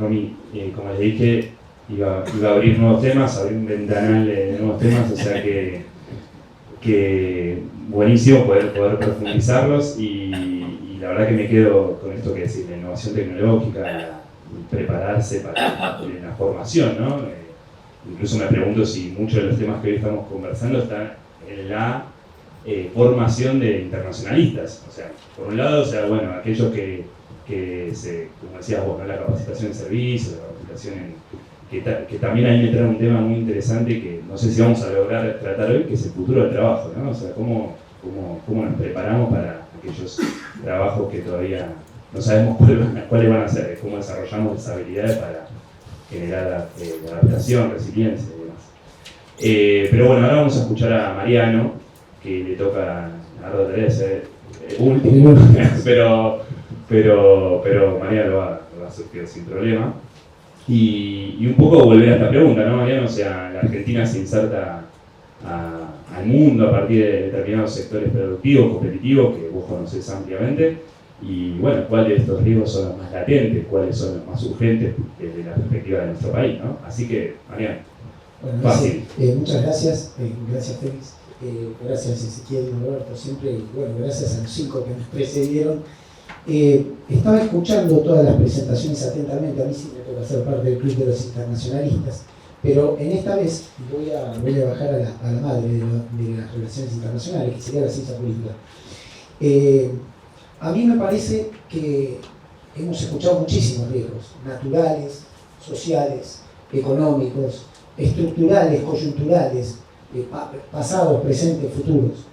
[SPEAKER 1] Romy. Como les dije, iba a abrir nuevos temas, abrir un ventanal de nuevos temas, o sea que buenísimo poder profundizarlos y la verdad que me quedo con esto que decís, la innovación tecnológica, prepararse para la formación, ¿no? Incluso me pregunto si muchos de los temas que hoy estamos conversando están en la formación de internacionalistas. O sea, por un lado, o sea, bueno, aquellos que como decías vos, ¿no? La capacitación en servicios, la capacitación que también ahí me trae un tema muy interesante que no sé si vamos a lograr tratar hoy, que es el futuro del trabajo, ¿no? O sea, cómo nos preparamos para aquellos trabajos que todavía no sabemos cuáles van a ser, cómo desarrollamos esas habilidades para generar adaptación, resiliencia y demás. Pero bueno, ahora vamos a escuchar a Mariano, que le toca a Nardo Teresa, último, pero Mariano lo va a surgir sin problema. Y un poco volver a esta pregunta, ¿no, Mariano? O sea, la Argentina se inserta al mundo a partir de determinados sectores productivos, competitivos, que vos conocés ampliamente. Y bueno, ¿cuáles de estos riesgos son los más latentes? ¿Cuáles son los más urgentes desde la perspectiva de nuestro país, ¿no? Así que, Mariano,
[SPEAKER 4] bueno,
[SPEAKER 1] fácil.
[SPEAKER 4] Muchas gracias, gracias Félix, gracias Ezequiel y Roberto siempre, y bueno, gracias a los 5 que nos precedieron. Estaba escuchando todas las presentaciones atentamente, a mí sí me toca ser parte del Club de los Internacionalistas, pero en esta vez voy a bajar a la madre de las relaciones internacionales, que sería la ciencia política. A mí me parece que hemos escuchado muchísimos riesgos, naturales, sociales, económicos, estructurales, coyunturales, pasados, presentes, futuros.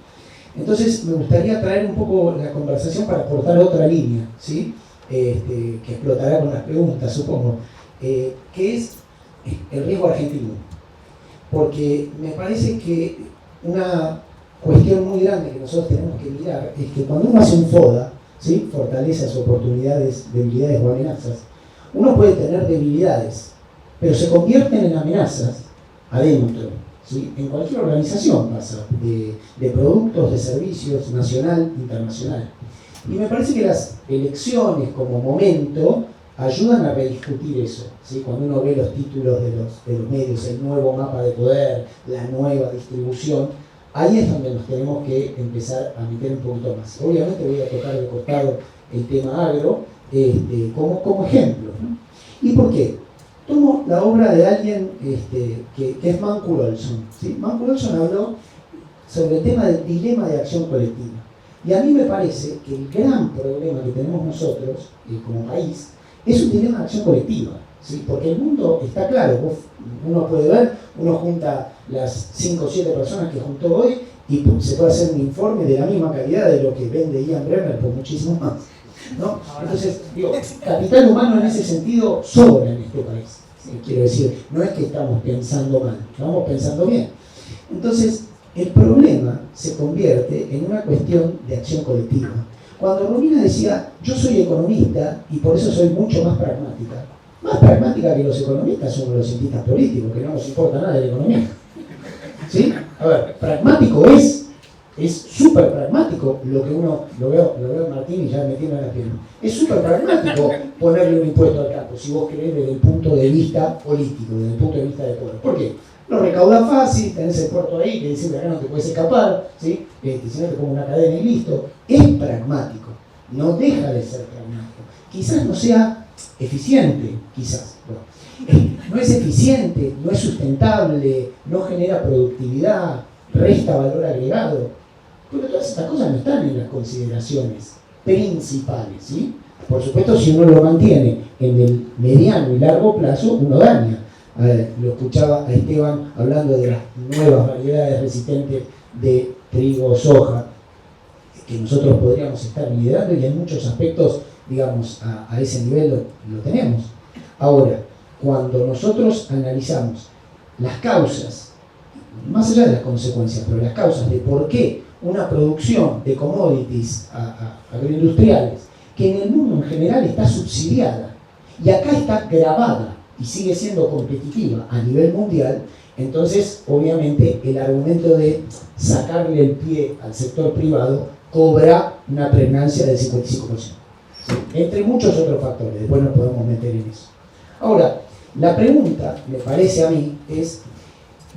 [SPEAKER 4] Entonces me gustaría traer un poco la conversación para aportar otra línea, ¿sí? Que explotará con las preguntas, supongo, que es el riesgo argentino. Porque me parece que una cuestión muy grande que nosotros tenemos que mirar es que cuando uno hace un FODA, ¿sí? Fortalezas, oportunidades, debilidades o amenazas, uno puede tener debilidades, pero se convierten en amenazas adentro. ¿Sí? En cualquier organización pasa, de productos, de servicios, nacional, internacional. Y me parece que las elecciones como momento ayudan a rediscutir eso. ¿Sí? Cuando uno ve los títulos de los medios, el nuevo mapa de poder, la nueva distribución, ahí es donde nos tenemos que empezar a meter un poquito más. Obviamente voy a tocar de costado el tema agro como ejemplo, ¿no? ¿Y por qué? Tomo la obra de alguien que es Mancur Olson. ¿Sí? Mancur Olson habló sobre el tema del dilema de acción colectiva. Y a mí me parece que el gran problema que tenemos nosotros como país es un dilema de acción colectiva. ¿Sí? Porque el mundo está claro, uno puede ver, uno junta las 5 o 7 personas que juntó hoy y se puede hacer un informe de la misma calidad de lo que vende Ian Bremmer por muchísimo más, ¿no? Entonces, digo, capital humano en ese sentido sobra en este país. Quiero decir, no es que estamos pensando mal, estamos pensando bien. Entonces, el problema se convierte en una cuestión de acción colectiva. Cuando Romina decía, yo soy economista y por eso soy mucho más pragmática que los economistas somos los cientistas políticos, que no nos importa nada de la economía. ¿Sí? A ver, pragmático es súper pragmático lo que uno, lo veo a Martín y ya me tiene en la pierna. Es súper pragmático ponerle un impuesto al campo, si vos querés desde el punto de vista político, desde el punto de vista de poder. ¿Por qué? Lo recauda fácil, tenés el puerto ahí, que dicen que acá no te puedes escapar, ¿sí? Si no te pongo una cadena y listo. Es pragmático, no deja de ser pragmático. Quizás no sea eficiente, quizás. No es eficiente, no es sustentable, no genera productividad, resta valor agregado. Pero todas estas cosas no están en las consideraciones principales, ¿sí? Por supuesto, si uno lo mantiene en el mediano y largo plazo, uno daña. Lo escuchaba a Esteban hablando de las nuevas variedades resistentes de trigo, soja, que nosotros podríamos estar liderando y en muchos aspectos, digamos, a ese nivel lo tenemos. Ahora, cuando nosotros analizamos las causas, más allá de las consecuencias, pero las causas de por qué una producción de commodities agroindustriales, que en el mundo en general está subsidiada, y acá está grabada y sigue siendo competitiva a nivel mundial, entonces obviamente el argumento de sacarle el pie al sector privado cobra una pregnancia del 55%, ¿sí? Entre muchos otros factores, después nos podemos meter en eso. Ahora, la pregunta, me parece a mí, es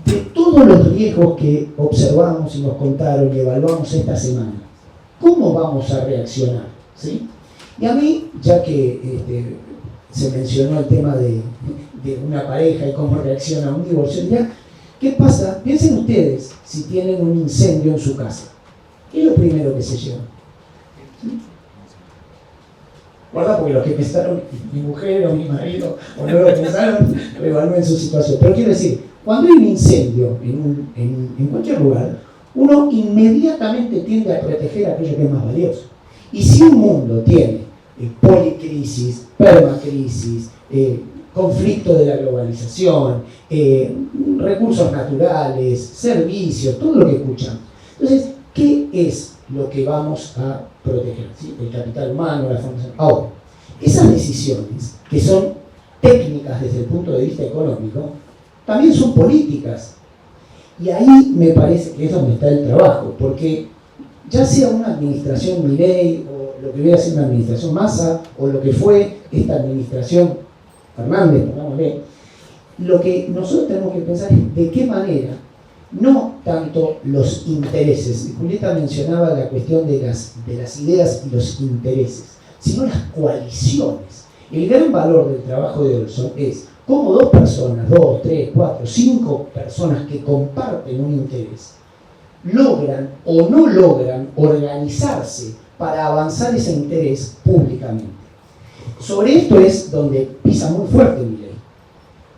[SPEAKER 4] de todos los riesgos que observamos y nos contaron y evaluamos esta semana, ¿cómo vamos a reaccionar? ¿Sí? Y a mí, ya que se mencionó el tema de una pareja y cómo reacciona a un divorcio, ya, ¿qué pasa? Piensen ustedes si tienen un incendio en su casa. ¿Qué es lo primero que se lleva? ¿Sí? Guarda, porque los que pensaron, mi mujer o mi marido, o no lo pensaron, reevalúen su situación. Pero quiero decir, cuando hay un incendio en cualquier lugar, uno inmediatamente tiende a proteger aquello que es más valioso. Y si un mundo tiene policrisis, permacrisis, conflicto de la globalización, recursos naturales, servicios, todo lo que escuchamos. Entonces, ¿qué es lo que vamos a proteger? ¿Sí? El capital humano, la formación. Ahora, esas decisiones, que son técnicas desde el punto de vista económico, también son políticas. Y ahí me parece que es donde está el trabajo, porque ya sea una administración Milei, o lo que hubiera sido una administración Massa, o lo que fue esta administración Fernández, pongámosle, lo que nosotros tenemos que pensar es de qué manera, no tanto los intereses, Julieta mencionaba la cuestión de las ideas y los intereses, sino las coaliciones. El gran valor del trabajo de Olson es cómo dos personas, 2, 3, 4, 5 personas que comparten un interés, logran o no logran organizarse para avanzar ese interés públicamente. Sobre esto es donde pisa muy fuerte Milei.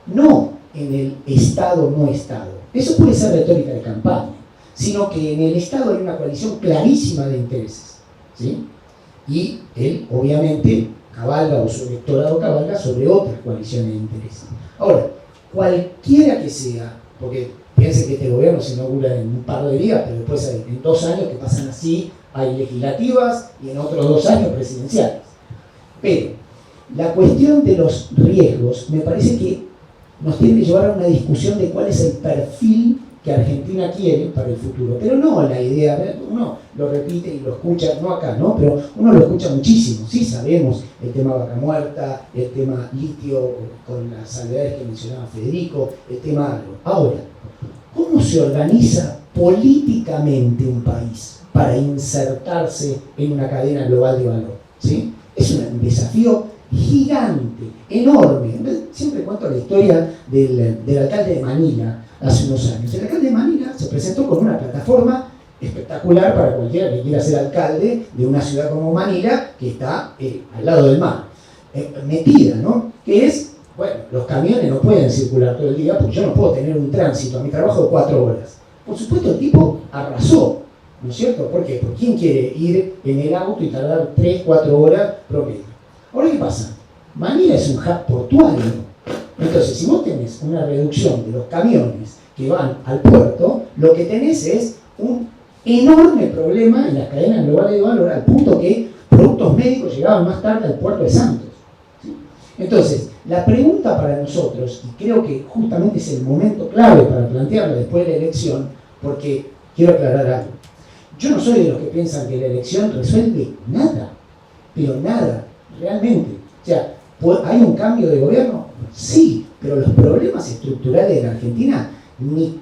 [SPEAKER 4] No en el Estado no Estado. Eso puede ser retórica de campaña, sino que en el Estado hay una coalición clarísima de intereses, ¿sí? Y él, obviamente, cabalga, o su electorado cabalga sobre otras coaliciones de intereses. Ahora, cualquiera que sea, porque piensen que este gobierno se inaugura en un par de días, pero después en 2 años que pasan así, hay legislativas y en otros 2 años presidenciales. Pero la cuestión de los riesgos me parece que nos tiene que llevar a una discusión de cuál es el perfil que Argentina quiere para el futuro. Pero no la idea, uno lo repite y lo escucha, no acá, ¿no? Pero uno lo escucha muchísimo. Sí sabemos el tema Vaca Muerta, el tema litio con las salvedades que mencionaba Federico, el tema agro. Ahora, ¿cómo se organiza políticamente un país para insertarse en una cadena global de valor? ¿Sí? Es un desafío gigante, enorme. Siempre cuento la historia del alcalde de Manila hace unos años. El alcalde de Manila se presentó con una plataforma espectacular para cualquiera que quiera ser alcalde de una ciudad como Manila, que está al lado del mar, metida, ¿no? Que es, bueno, los camiones no pueden circular todo el día porque yo no puedo tener un tránsito a mi trabajo de 4 horas. Por supuesto, el tipo arrasó, ¿no es cierto? ¿Por qué? Porque ¿quién quiere ir en el auto y tardar 3, 4 horas promedio? Ahora, ¿qué pasa? Manila es un hub portuario. Entonces, si vos tenés una reducción de los camiones que van al puerto, lo que tenés es un enorme problema en las cadenas globales de valor, al punto que productos médicos llegaban más tarde al puerto de Santos. ¿Sí? Entonces, la pregunta para nosotros, y creo que justamente es el momento clave para plantearlo después de la elección, porque quiero aclarar algo. Yo no soy de los que piensan que la elección resuelve nada, pero nada. Realmente, o sea, ¿hay un cambio de gobierno? Sí, pero los problemas estructurales de la Argentina ni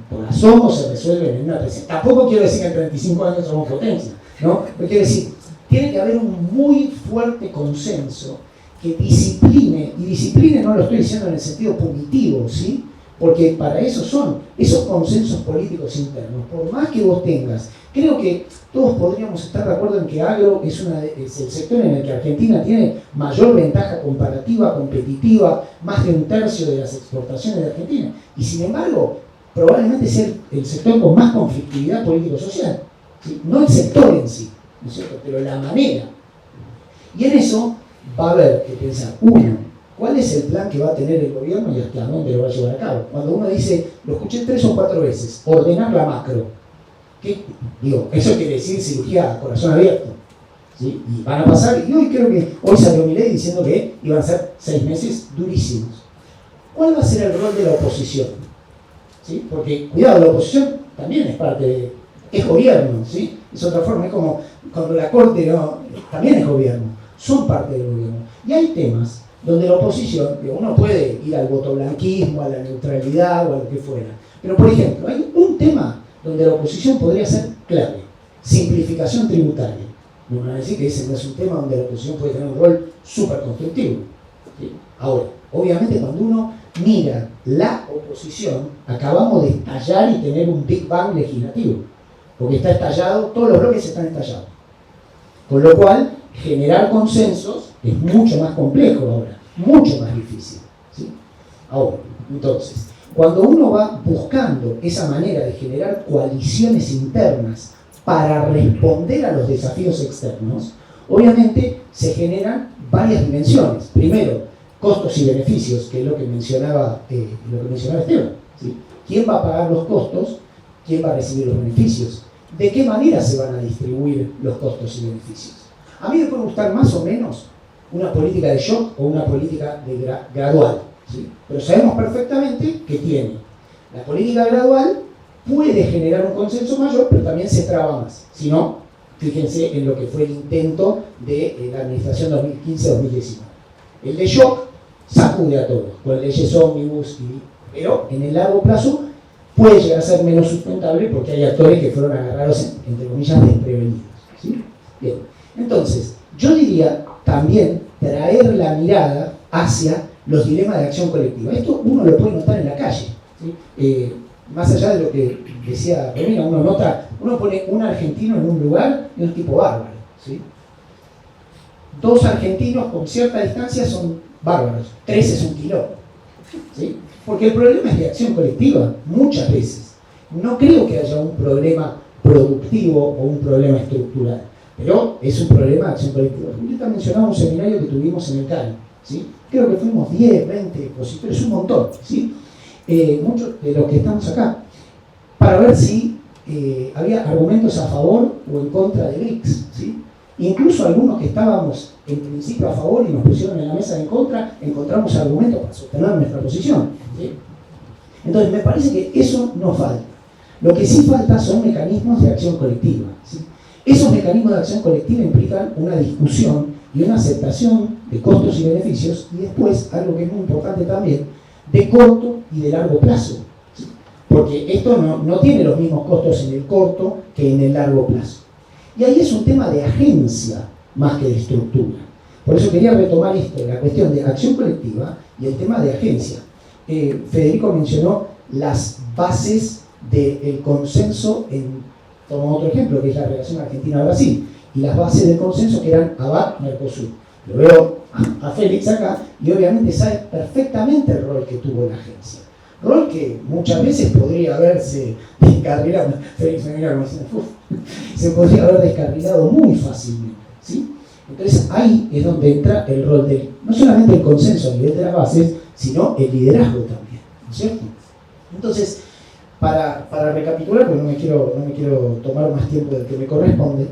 [SPEAKER 4] por asomo se resuelven en una presidencia. Tampoco quiero decir que en 35 años somos potencia, ¿no? Pero quiero decir, tiene que haber un muy fuerte consenso que discipline, y discipline no lo estoy diciendo en el sentido punitivo, ¿sí? Porque para eso son esos consensos políticos internos. Por más que vos tengas, creo que todos podríamos estar de acuerdo en que agro es el sector en el que Argentina tiene mayor ventaja comparativa, competitiva, más de 1/3 de las exportaciones de Argentina. Y sin embargo, probablemente sea el sector con más conflictividad político-social. ¿Sí? No el sector en sí, ¿no es cierto?, pero la manera. Y en eso va a haber que pensar, uno, ¿cuál es el plan que va a tener el gobierno y hasta dónde lo va a llevar a cabo? Cuando uno dice, lo escuché 3 o 4 veces, ordenar la macro. ¿Qué? Digo, eso quiere decir cirugía a corazón abierto. ¿Sí? Y van a pasar, y hoy creo que hoy salió Milei diciendo que iban a ser 6 meses durísimos. ¿Cuál va a ser el rol de la oposición? ¿Sí? Porque, cuidado, la oposición también es parte es gobierno, ¿sí? Es otra forma, es como cuando la Corte también es gobierno, son parte del gobierno. Y hay temas donde la oposición, uno puede ir al votoblanquismo, a la neutralidad o a lo que fuera. Pero, por ejemplo, hay un tema donde la oposición podría ser clave: simplificación tributaria. Me van a decir que ese no es un tema donde la oposición puede tener un rol súper constructivo. ¿Sí? Ahora, obviamente cuando uno mira la oposición, acabamos de estallar y tener un Big Bang legislativo. Porque está estallado, todos los bloques están estallados. Con lo cual, generar consensos es mucho más complejo ahora, mucho más difícil. ¿Sí? Ahora, entonces, cuando uno va buscando esa manera de generar coaliciones internas para responder a los desafíos externos, obviamente se generan varias dimensiones. Primero, costos y beneficios, que es lo que mencionaba Esteban. ¿Sí? ¿Quién va a pagar los costos? ¿Quién va a recibir los beneficios? ¿De qué manera se van a distribuir los costos y beneficios? A mí me puede gustar más o menos una política de shock o una política gradual, ¿sí? Pero sabemos perfectamente que tiene. La política gradual puede generar un consenso mayor, pero también se traba más. Si no, fíjense en lo que fue el intento de la administración 2015-2019. El de shock sacude a todos, con leyes ómnibus, pero en el largo plazo puede llegar a ser menos sustentable porque hay actores que fueron agarrados, entre comillas, desprevenidos. ¿Sí? Bien. Entonces, yo diría también traer la mirada hacia los dilemas de acción colectiva. Esto uno lo puede notar en la calle. ¿Sí? Más allá de lo que decía Romina, uno pone un argentino en un lugar y un tipo bárbaro. ¿Sí? 2 argentinos con cierta distancia son bárbaros, 3 es un quilombo. ¿Sí? Porque el problema es de acción colectiva, muchas veces. No creo que haya un problema productivo o un problema estructural, pero es un problema de acción colectiva. Julieta mencionaba un seminario que tuvimos en el CARI, ¿sí? Creo que fuimos 10, 20 expositores, un montón, ¿sí? Muchos de los que estamos acá, para ver si había argumentos a favor o en contra de BRICS, ¿sí? Incluso algunos que estábamos en principio a favor y nos pusieron en la mesa en contra, encontramos argumentos para sostener nuestra posición. ¿Sí? Entonces, me parece que eso no falta. Lo que sí falta son mecanismos de acción colectiva. ¿Sí? Esos mecanismos de acción colectiva implican una discusión y una aceptación de costos y beneficios, y después, algo que es muy importante también, de corto y de largo plazo. ¿Sí? Porque esto no tiene los mismos costos en el corto que en el largo plazo. Y ahí es un tema de agencia más que de estructura. Por eso quería retomar esto, la cuestión de acción colectiva y el tema de agencia. Federico mencionó las bases del consenso tomó otro ejemplo, que es la relación Argentina-Brasil, y las bases del consenso que eran ABAC-Mercosur. Lo veo a Félix acá, y obviamente sabe perfectamente el rol que tuvo la agencia. Rol que muchas veces podría haberse descarrilado, Félix me mira como diciendo, se podría haber descarrilado muy fácilmente, ¿sí? Entonces ahí es donde entra el rol de, no solamente el consenso a nivel de las bases, sino el liderazgo también, ¿no es cierto? Entonces, para recapitular, porque no me quiero tomar más tiempo del que me corresponde,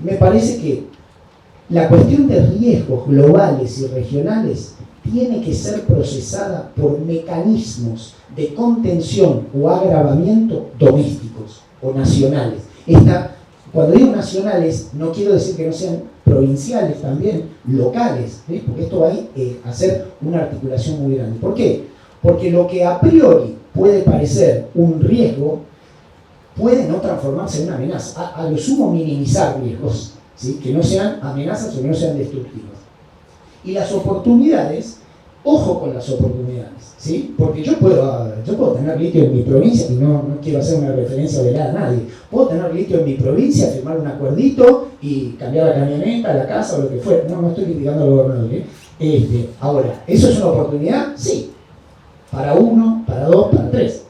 [SPEAKER 4] me parece que la cuestión de riesgos globales y regionales tiene que ser procesada por mecanismos de contención o agravamiento domésticos o nacionales. Cuando digo nacionales, no quiero decir que no sean provinciales también, locales, ¿sí? Porque esto va a hacer una articulación muy grande. ¿Por qué? Porque lo que a priori puede parecer un riesgo puede no transformarse en una amenaza, a lo sumo minimizar riesgos, ¿sí? Que no sean amenazas o que no sean destructivas. Y las oportunidades Ojo con las oportunidades, ¿sí? Porque yo puedo tener litio en mi provincia, y no quiero hacer una referencia velada a nadie. Puedo tener litio en mi provincia, firmar un acuerdito y cambiar la camioneta, la casa o lo que fuera. No estoy criticando al gobernador, ¿eh? Ahora, ¿eso es una oportunidad? Sí. Para 1, para 2, para 3.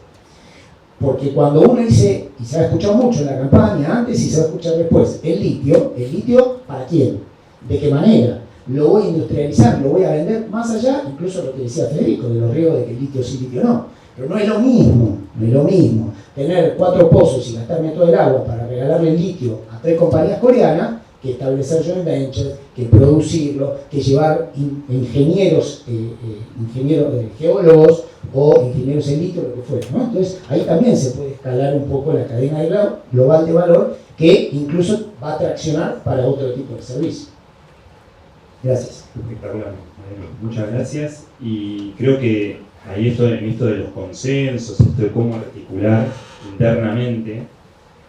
[SPEAKER 4] Porque cuando uno dice, y se ha escuchado mucho en la campaña antes y se va a escuchar después, el litio, ¿para quién? ¿De qué manera? Lo voy a industrializar, lo voy a vender más allá, incluso lo que decía Federico, de los riesgos de que litio sí, litio no. Pero no es lo mismo tener 4 pozos y gastarme todo el agua para regalarle el litio a 3 compañías coreanas, que establecer joint ventures, que producirlo, que llevar ingenieros geólogos o ingenieros en litio, lo que fuera, ¿no? Entonces ahí también se puede escalar un poco la cadena global de valor, que incluso va a traccionar para otro tipo de servicio. Gracias.
[SPEAKER 1] Espectacular. Muchas gracias. Y creo que ahí en esto de los consensos, esto de cómo articular internamente,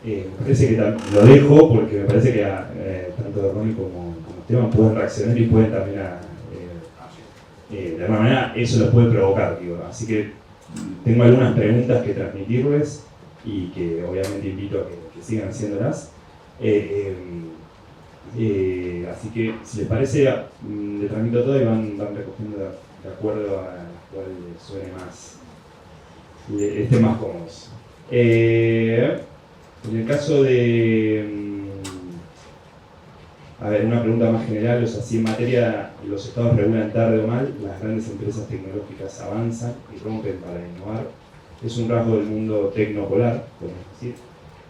[SPEAKER 1] me parece que lo dejo porque me parece que tanto Ronnie como Esteban pueden reaccionar y pueden también de alguna manera eso los puede provocar, digo. Así que tengo algunas preguntas que transmitirles y que obviamente invito a que sigan haciéndolas. Así que, si les parece, le transmito todo y van recogiendo de acuerdo a cuál les suene más, estén más cómodos. En el caso de, una pregunta más general, si en materia los estados regulan tarde o mal, las grandes empresas tecnológicas avanzan y rompen para innovar. Es un rasgo del mundo tecnopolar, podemos decir.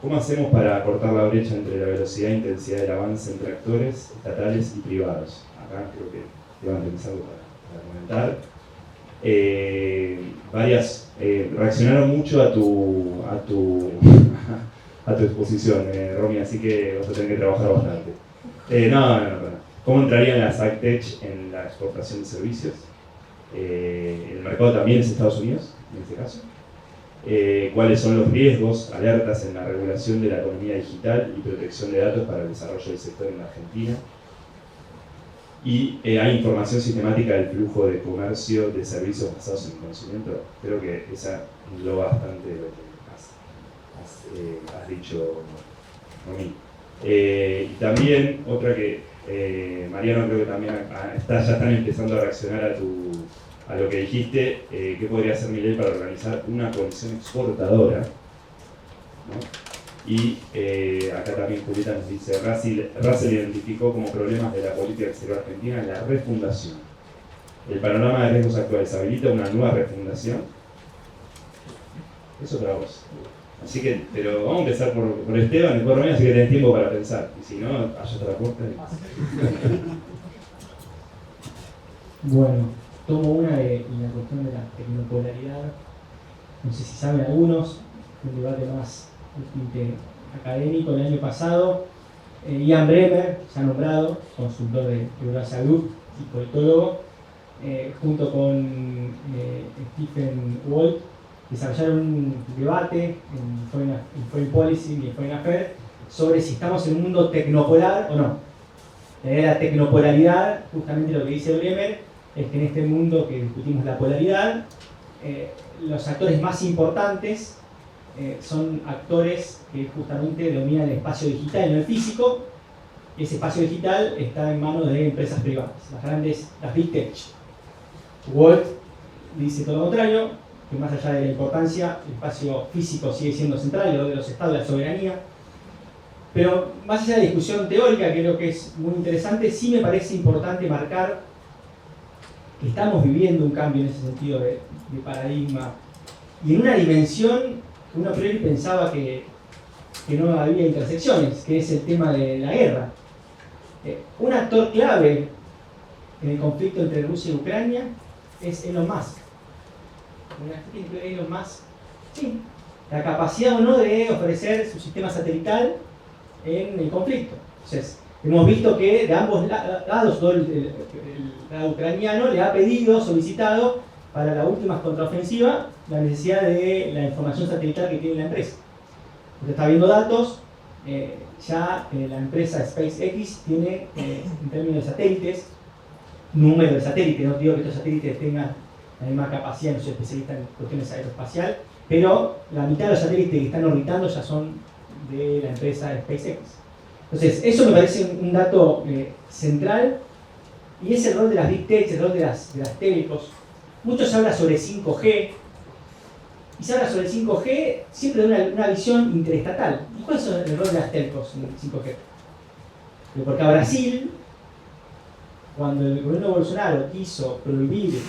[SPEAKER 1] ¿Cómo hacemos para acortar la brecha entre la velocidad e intensidad del avance entre actores estatales y privados? Acá creo que iban pensando para comentar. Reaccionaron mucho a tu exposición, Romy, así que vas a tener que trabajar bastante. No. ¿Cómo entrarían las AgTech en la exportación de servicios? El mercado también es Estados Unidos, en este caso. Cuáles son los riesgos, alertas en la regulación de la economía digital y protección de datos para el desarrollo del sector en la Argentina. Y hay información sistemática del flujo de comercio de servicios basados en conocimiento. Creo que esa engloba bastante lo que has dicho, Romy. Y también otra que Mariano creo que también ya están empezando a reaccionar a lo que dijiste, ¿qué podría hacer Milei para organizar una coalición exportadora? ¿No? Y acá también Julieta nos dice, Russell identificó como problemas de la política exterior argentina la refundación. El panorama de riesgos actuales habilita una nueva refundación. Eso para vos. Así que, pero vamos a empezar por Esteban, después Romeo, así que tenés tiempo para pensar. Y si no, allá está la puerta.
[SPEAKER 2] Bueno, tomo una de la cuestión de la tecnopolaridad. No sé si saben algunos, un debate más académico el año pasado. Ian Bremmer, ya nombrado, consultor de Eurasia Group y politólogo, junto con Stephen Walt, desarrollaron un debate en Foreign Policy y en Foreign Affairs sobre si estamos en un mundo tecnopolar o no. La tecnopolaridad, justamente lo que dice Bremer, es que en este mundo que discutimos la polaridad, los actores más importantes son actores que justamente dominan el espacio digital, no el físico. Ese espacio digital está en manos de empresas privadas, las Big Tech. Walt dice todo lo contrario, que más allá de la importancia, el espacio físico sigue siendo central, lo de los estados, la soberanía. Pero más allá de la discusión teórica, que creo que es muy interesante, sí me parece importante marcar que estamos viviendo un cambio en ese sentido de paradigma. Y en una dimensión que uno a priori pensaba que no había intersecciones, que es el tema de la guerra. Un actor clave en el conflicto entre Rusia y Ucrania es Elon Musk. Elon Musk, sí, la capacidad o no de ofrecer su sistema satelital en el conflicto. Entonces, hemos visto que de ambos lados, todo el lado ucraniano le ha solicitado para la última contraofensiva la necesidad de la información satelital que tiene la empresa. Usted está viendo datos, la empresa SpaceX tiene, en términos de satélites, número de satélites. No digo que estos satélites tengan la misma capacidad, no soy especialista en cuestiones aeroespaciales, pero la mitad de los satélites que están orbitando ya son de la empresa SpaceX. Entonces, eso me parece un dato central, y es el rol de las Big Tech, el rol de las telecos. Mucho se habla sobre 5G, y se habla sobre 5G siempre de una visión interestatal. ¿Y cuál es el rol de las telcos en 5G? Porque a Brasil, cuando el gobierno de Bolsonaro quiso prohibir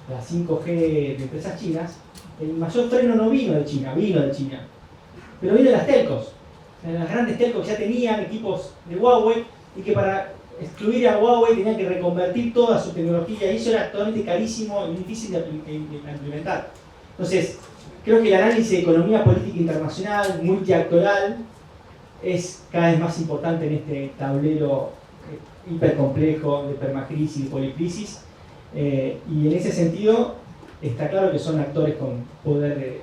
[SPEAKER 2] la 5G de empresas chinas, el mayor freno no vino de China, vino de China, pero vino de las telcos. Las grandes telcos ya tenían equipos de Huawei, y que para excluir a Huawei tenían que reconvertir toda su tecnología, y eso era totalmente carísimo y difícil de implementar. Entonces, creo que el análisis de economía política internacional, multiactoral, es cada vez más importante en este tablero hipercomplejo de permacrisis y policrisis, y en ese sentido está claro que son actores con poder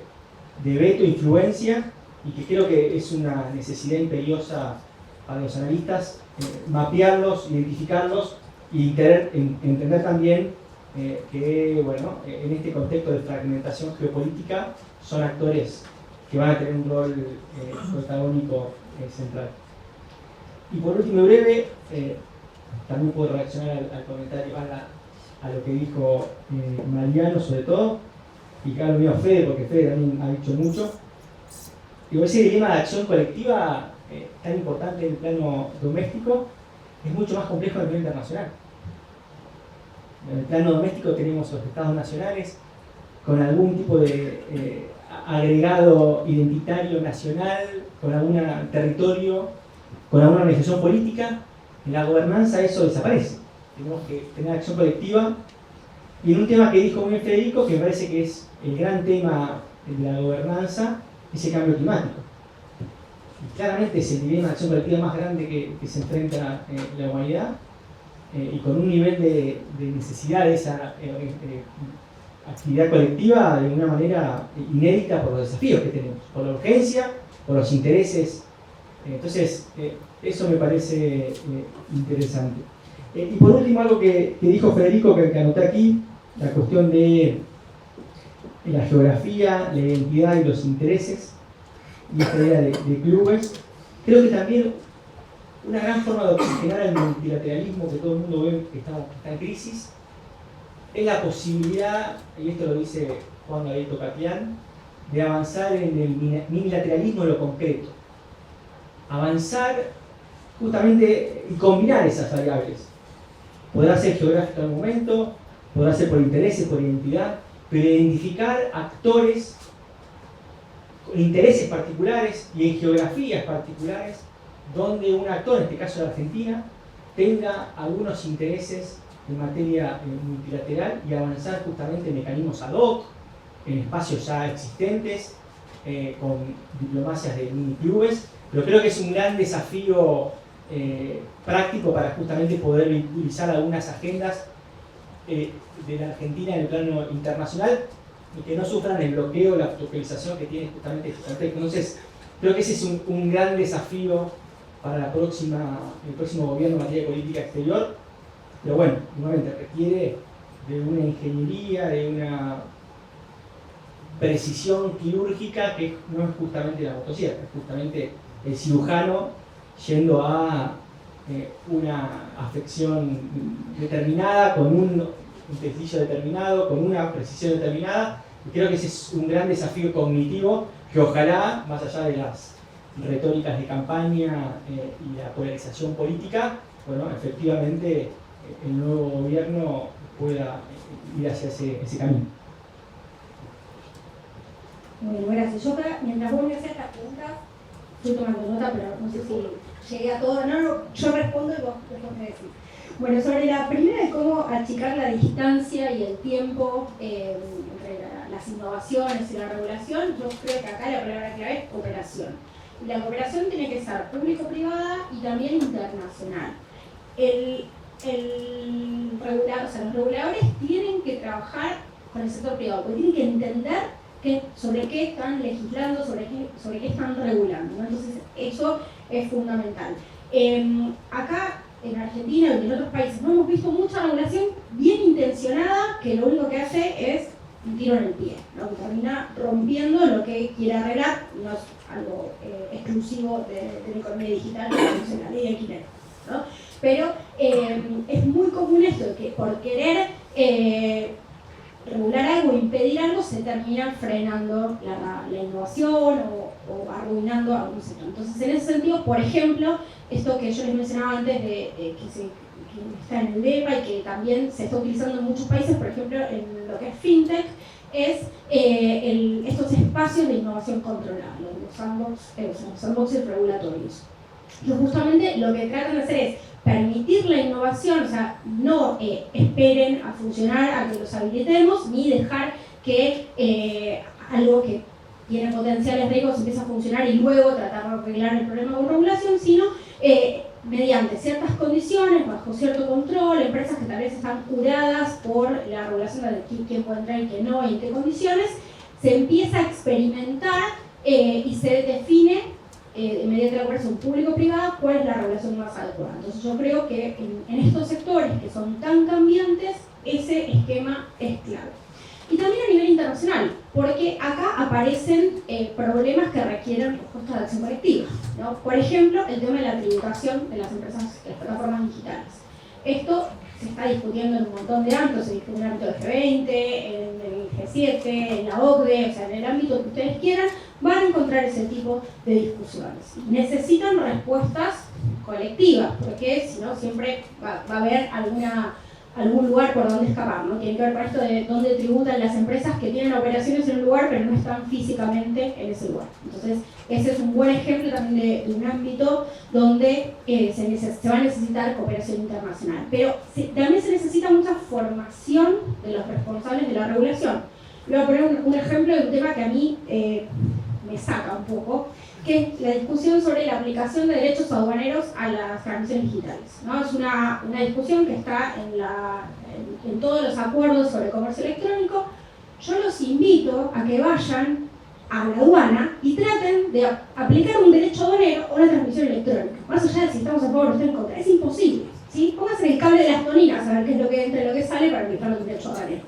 [SPEAKER 2] de veto, influencia, y que creo que es una necesidad imperiosa para los analistas mapearlos, identificarlos y entender también que, bueno, en este contexto de fragmentación geopolítica son actores que van a tener un rol protagónico central. Y por último y breve, también puedo reaccionar al comentario, a lo que dijo Mariano sobre todo, y claro, lo mío Fede, porque Fede también ha dicho mucho. Digo, ese dilema de acción colectiva tan importante en el plano doméstico es mucho más complejo en el plano internacional. En el plano doméstico tenemos los estados nacionales con algún tipo de agregado identitario nacional, con algún territorio, con alguna organización política. En la gobernanza eso desaparece. Tenemos que tener acción colectiva. Y en un tema que dijo muy bien Federico, que me parece que es el gran tema de la gobernanza, es el cambio climático. Y claramente es el dilema de acción colectiva más grande que se enfrenta la humanidad, y con un nivel de necesidad de esa actividad colectiva de una manera inédita por los desafíos que tenemos, por la urgencia, por los intereses. Entonces, eso me parece interesante. Y por último, algo que dijo Federico, que anoté aquí, la cuestión de la geografía, la identidad y los intereses, y esta idea de clubes. Creo que también una gran forma de oxigenar el multilateralismo que todo el mundo ve que está en crisis es la posibilidad, y esto lo dice Juan Gabriel Tocatián, de avanzar en el minilateralismo en lo concreto. Avanzar justamente y combinar esas variables. Podrá ser geográfico en el momento, podrá ser por intereses, por identidad, pero identificar actores con intereses particulares y en geografías particulares, donde un actor, en este caso la Argentina, tenga algunos intereses en materia multilateral, y avanzar justamente en mecanismos ad hoc, en espacios ya existentes, con diplomacias de miniclubes. Pero creo que es un gran desafío práctico para justamente poder utilizar algunas agendas de la Argentina en el plano internacional, y que no sufran el bloqueo, la focalización que tiene justamente este contexto. Entonces, creo que ese es un gran desafío para el próximo gobierno en materia de política exterior. Pero bueno, nuevamente requiere de una ingeniería, de una precisión quirúrgica que no es justamente la motosierra, es justamente el cirujano yendo a una afección determinada, con un testillo determinado, con una precisión determinada. Y creo que ese es un gran desafío cognitivo que ojalá, más allá de las retóricas de campaña y la polarización política, bueno, efectivamente el nuevo gobierno pueda ir hacia ese camino.
[SPEAKER 3] Bueno, gracias. Yo, mientras vos me haces las preguntas, estoy tomando nota, pero no sé si llegué a todo. No, yo respondo y vos me decís. Bueno, sobre la primera de cómo achicar la distancia y el tiempo entre las innovaciones y la regulación, yo creo que acá la palabra clave es cooperación. Y la cooperación tiene que ser público-privada y también internacional. Los reguladores tienen que trabajar con el sector privado, porque tienen que entender sobre qué están legislando, sobre qué están regulando, ¿no? Entonces, eso es fundamental. Acá en Argentina y en otros países no hemos visto mucha regulación bien intencionada que lo único que hace es un tiro en el pie, ¿no? Que termina rompiendo lo que quiere arreglar, no es algo exclusivo de la economía digital, no es la ley de alquiler, ¿no? Pero es muy común esto, que por querer regular algo, impedir algo, se termina frenando la innovación o arruinando algún sector. Entonces, en ese sentido, por ejemplo, esto que yo les mencionaba antes que está en el DEPA y que también se está utilizando en muchos países, por ejemplo, en lo que es FinTech, es estos espacios de innovación controlada, los sandboxes regulatorios. Que justamente lo que tratan de hacer es permitir la innovación, o sea, no esperen a funcionar, a que los habilitemos, ni dejar que algo que tiene potenciales riesgos empiece a funcionar y luego tratar de arreglar el problema con regulación, sino mediante ciertas condiciones, bajo cierto control, empresas que tal vez están curadas por la regulación de quién puede entrar y quién no, y en qué condiciones, se empieza a experimentar y se define mediante la colaboración público-privada cuál es la regulación más adecuada. Entonces yo creo que en estos sectores que son tan cambiantes, ese esquema es clave. Y también a nivel internacional, porque acá aparecen problemas que requieren respuesta de acción colectiva, ¿no? Por ejemplo, el tema de la tributación de las empresas, de las plataformas digitales. Esto se está discutiendo en un montón de ámbitos, se discute en el ámbito del G20, en el G7, en la OCDE, o sea, en el ámbito que ustedes quieran, van a encontrar ese tipo de discusiones. Necesitan respuestas colectivas, porque si no siempre va a haber algún lugar por donde escapar, ¿no? Tiene que ver con esto de dónde tributan las empresas que tienen operaciones en un lugar pero no están físicamente en ese lugar. Entonces, ese es un buen ejemplo también de un ámbito donde se va a necesitar cooperación internacional. Pero también se necesita mucha formación de los responsables de la regulación. Le voy a poner un ejemplo de un tema que a mí me saca un poco, que es la discusión sobre la aplicación de derechos aduaneros a las transmisiones digitales, ¿no? Es una discusión que está en todos los acuerdos sobre comercio electrónico. Yo los invito a que vayan a la aduana y traten de aplicar un derecho aduanero a una transmisión electrónica. Más allá de si estamos a favor o estamos en contra, es imposible, ¿sí? Pónganse en el cable de las toninas a ver qué es lo que entra y lo que sale para aplicar un derecho aduanero.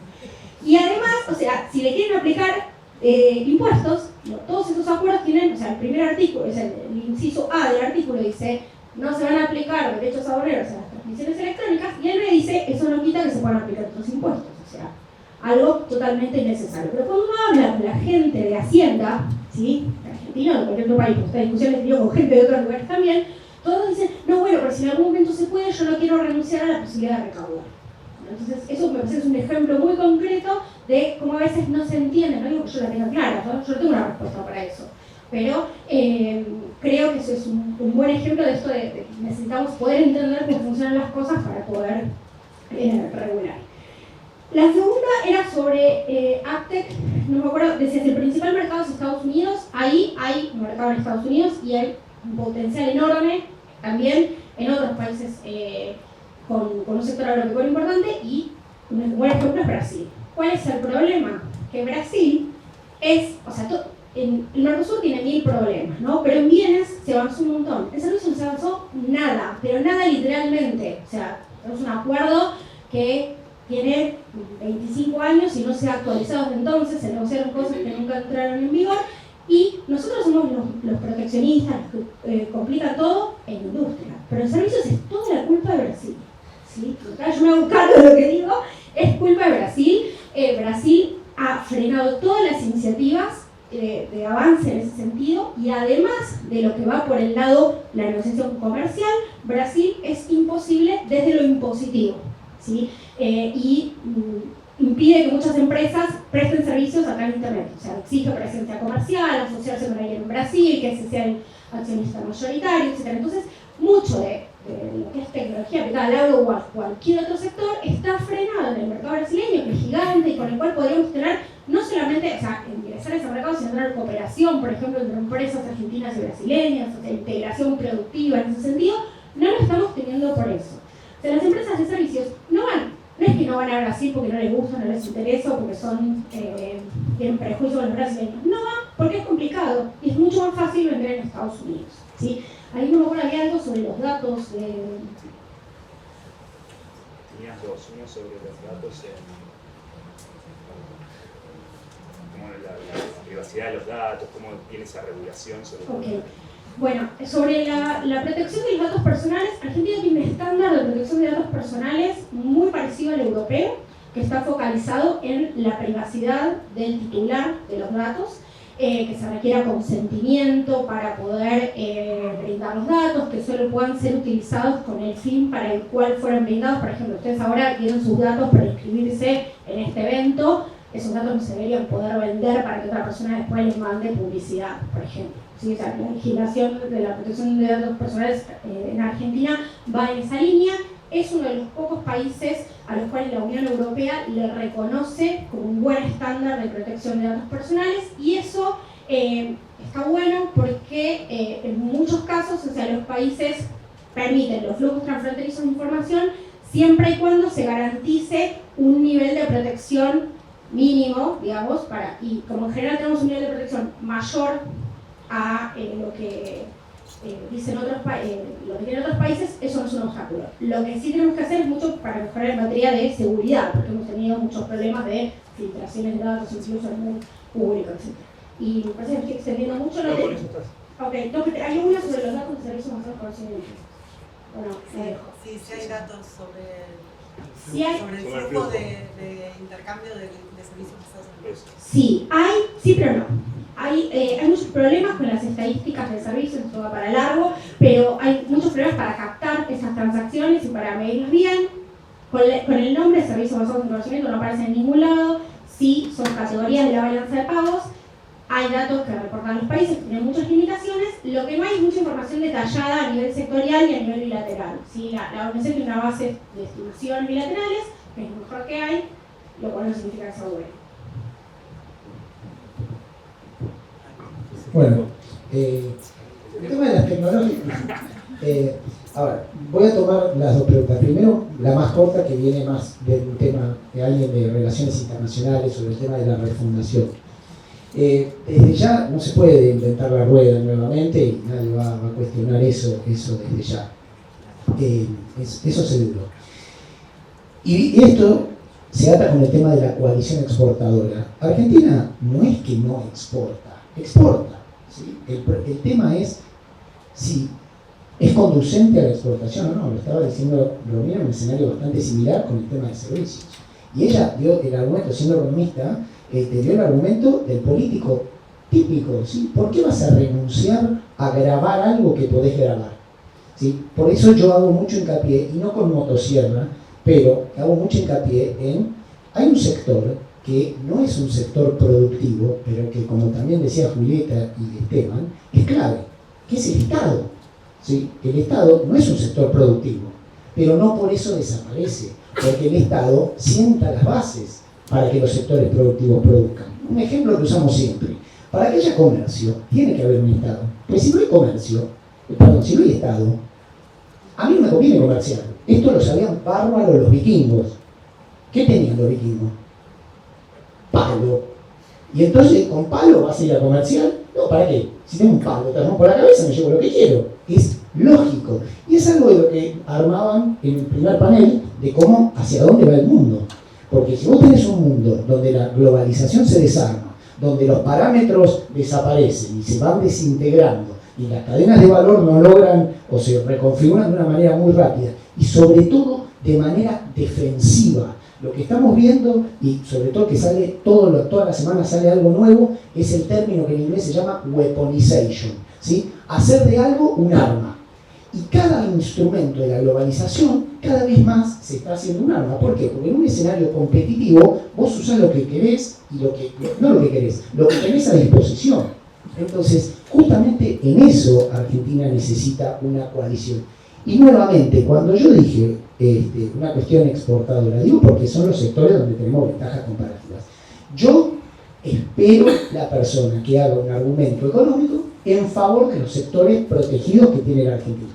[SPEAKER 3] Y además, o sea, si le quieren aplicar impuestos, todos esos acuerdos tienen, o sea, el primer artículo, es el inciso A del artículo, dice no se van a aplicar derechos aduaneros a las transmisiones electrónicas, y él me dice eso no quita que se puedan aplicar otros impuestos, o sea, algo totalmente innecesario. Pero cuando uno habla con la gente de Hacienda, ¿sí? De Argentina o de cualquier otro país, porque esta discusión les digo con gente de otros lugares también, todos dicen, no, bueno, pero si en algún momento se puede, yo no quiero renunciar a la posibilidad de recaudar. Entonces, eso me parece que es un ejemplo muy concreto de cómo a veces no se entiende, no digo que yo la tenga clara, ¿no? Yo no tengo una respuesta para eso, pero creo que eso es un buen ejemplo de esto de que necesitamos poder entender cómo funcionan las cosas para poder regular. La segunda era sobre ACTEC, no me acuerdo, decía que el principal mercado es Estados Unidos, ahí hay un mercado en Estados Unidos y hay un potencial enorme también en otros países con un sector agropecuario importante, y un buen ejemplo es Brasil. ¿Cuál es el problema? Que Brasil es, o sea, el Mercosur tiene 1000 problemas, ¿no? Pero en bienes se avanzó un montón. En servicios no se avanzó nada, pero nada literalmente. O sea, tenemos un acuerdo que tiene 25 años y no se ha actualizado desde entonces, se negociaron cosas que nunca entraron en vigor, y nosotros somos los proteccionistas, los que complican todo en industria. Pero en servicios es toda la culpa de Brasil, ¿sí? Yo me hago cargo de lo que digo, es culpa de Brasil. Brasil ha frenado todas las iniciativas de avance en ese sentido, y además de lo que va por el lado de la negociación comercial, Brasil es imposible desde lo impositivo, ¿sí? Y impide que muchas empresas presten servicios acá en Internet. O sea, exige presencia comercial, asociarse con alguien en Brasil, que ese sea el accionista mayoritario, etc. Entonces, mucho de lo que es tecnología aplicada al agro o a cualquier otro sector está frenado en el mercado brasileño, que es gigante y con el cual podríamos tener no solamente, o sea, ingresar a ese mercado, sino tener cooperación, por ejemplo, entre empresas argentinas y brasileñas, o sea, integración productiva en ese sentido. No lo estamos teniendo por eso. O sea, las empresas de servicios no es que no van a Brasil porque no les gusta, no les interesa, o porque tienen prejuicios con los brasileños. No van porque es complicado y es mucho más fácil vender en Estados Unidos, ¿sí? Ahí no me acuerdo, había algo sobre los datos
[SPEAKER 5] tenías dos, uno sobre los datos como la privacidad de los datos, cómo tiene esa regulación sobre todo.
[SPEAKER 3] Bueno, sobre la protección de los datos personales, Argentina tiene un estándar de protección de datos personales muy parecido al europeo, que está focalizado en la privacidad del titular de los datos, que se requiera consentimiento para poder brindar los datos, que solo puedan ser utilizados con el fin para el cual fueron brindados. Por ejemplo, ustedes ahora tienen sus datos para inscribirse en este evento, esos datos no se deberían poder vender para que otra persona después les mande publicidad, por ejemplo. ¿Sí? O sea, la legislación de la protección de datos personales en Argentina va en esa línea. Es uno de los pocos países a los cuales la Unión Europea le reconoce como un buen estándar de protección de datos personales, y eso está bueno porque en muchos casos, o sea, los países permiten los flujos transfronterizos de información siempre y cuando se garantice un nivel de protección mínimo, digamos, y como en general tenemos un nivel de protección mayor a lo que dicen otros países, eso no es un obstáculo. Lo que sí tenemos que hacer es mucho para mejorar en materia de seguridad, porque hemos tenido muchos problemas de filtraciones de datos, incluso en el público, etc. Y me parece que estoy extendiendo mucho.
[SPEAKER 5] No, por eso estás.
[SPEAKER 3] Ok, hay una sobre los datos de servicios basados en conocimiento. Bueno,
[SPEAKER 6] sí hay datos sobre el
[SPEAKER 5] sobre
[SPEAKER 6] flujo de intercambio de servicios basados en conocimiento.
[SPEAKER 3] Sí, pero no. Hay muchos problemas con las estadísticas de servicios, esto va para largo, pero hay muchos problemas para captar esas transacciones y para medirlas bien. Con el nombre de servicios basados en conocimiento no aparece en ningún lado. Sí, son categorías de la balanza de pagos. Hay datos que reportan los países, tienen muchas limitaciones. Lo que no hay es mucha información detallada a nivel sectorial y a nivel bilateral. ¿Sí? La OMC tiene una base de estimación bilaterales, que es lo mejor que hay, lo cual no significa que sea bueno.
[SPEAKER 4] Bueno, el tema de las tecnologías. Ahora, voy a tomar las dos preguntas. Primero, la más corta, que viene más del tema de alguien de relaciones internacionales, sobre el tema de la refundación. Desde ya no se puede inventar la rueda nuevamente y nadie va a cuestionar eso desde ya. Eso seguro. Y esto se ata con el tema de la coalición exportadora. Argentina no es que no exporta. ¿Sí? El tema es si es conducente a la exportación o no. Lo estaba diciendo Romina en un escenario bastante similar con el tema de servicios. Y ella dio el argumento, siendo economista, dio el argumento del político típico. ¿Sí? ¿Por qué vas a renunciar a grabar algo que podés grabar? ¿Sí? Por eso yo hago mucho hincapié, y no con motosierra, pero hago mucho hincapié en, hay un sector que no es un sector productivo, pero que, como también decía Julieta y Esteban, es clave, que es el Estado. ¿Sí? El Estado no es un sector productivo, pero no por eso desaparece, porque el Estado sienta las bases para que los sectores productivos produzcan. Un ejemplo que usamos siempre: para que haya comercio, tiene que haber un Estado. Pues si no hay comercio, si no hay Estado, a mí no me conviene comerciar. Esto lo sabían bárbaros los vikingos. ¿Qué tenían los vikingos? Palo. Y entonces, ¿con palo vas a ir a comerciar? No, ¿para qué? Si tengo un palo, te armo por la cabeza, me llevo lo que quiero. Es lógico. Y es algo de lo que armaban en el primer panel, de cómo, hacia dónde va el mundo. Porque si vos tenés un mundo donde la globalización se desarma, donde los parámetros desaparecen y se van desintegrando, y las cadenas de valor no logran o se reconfiguran de una manera muy rápida, y sobre todo de manera defensiva. Lo que estamos viendo, y sobre todo que sale toda la semana sale algo nuevo, es el término que en inglés se llama weaponization, ¿sí? Hacer de algo un arma. Y cada instrumento de la globalización cada vez más se está haciendo un arma. ¿Por qué? Porque en un escenario competitivo vos usás lo que querés y no lo que querés, lo que tenés a disposición. Entonces, justamente en eso Argentina necesita una coalición. Y nuevamente, cuando yo dije una cuestión exportadora, digo porque son los sectores donde tenemos ventajas comparativas. Yo espero la persona que haga un argumento económico en favor de los sectores protegidos que tiene la Argentina.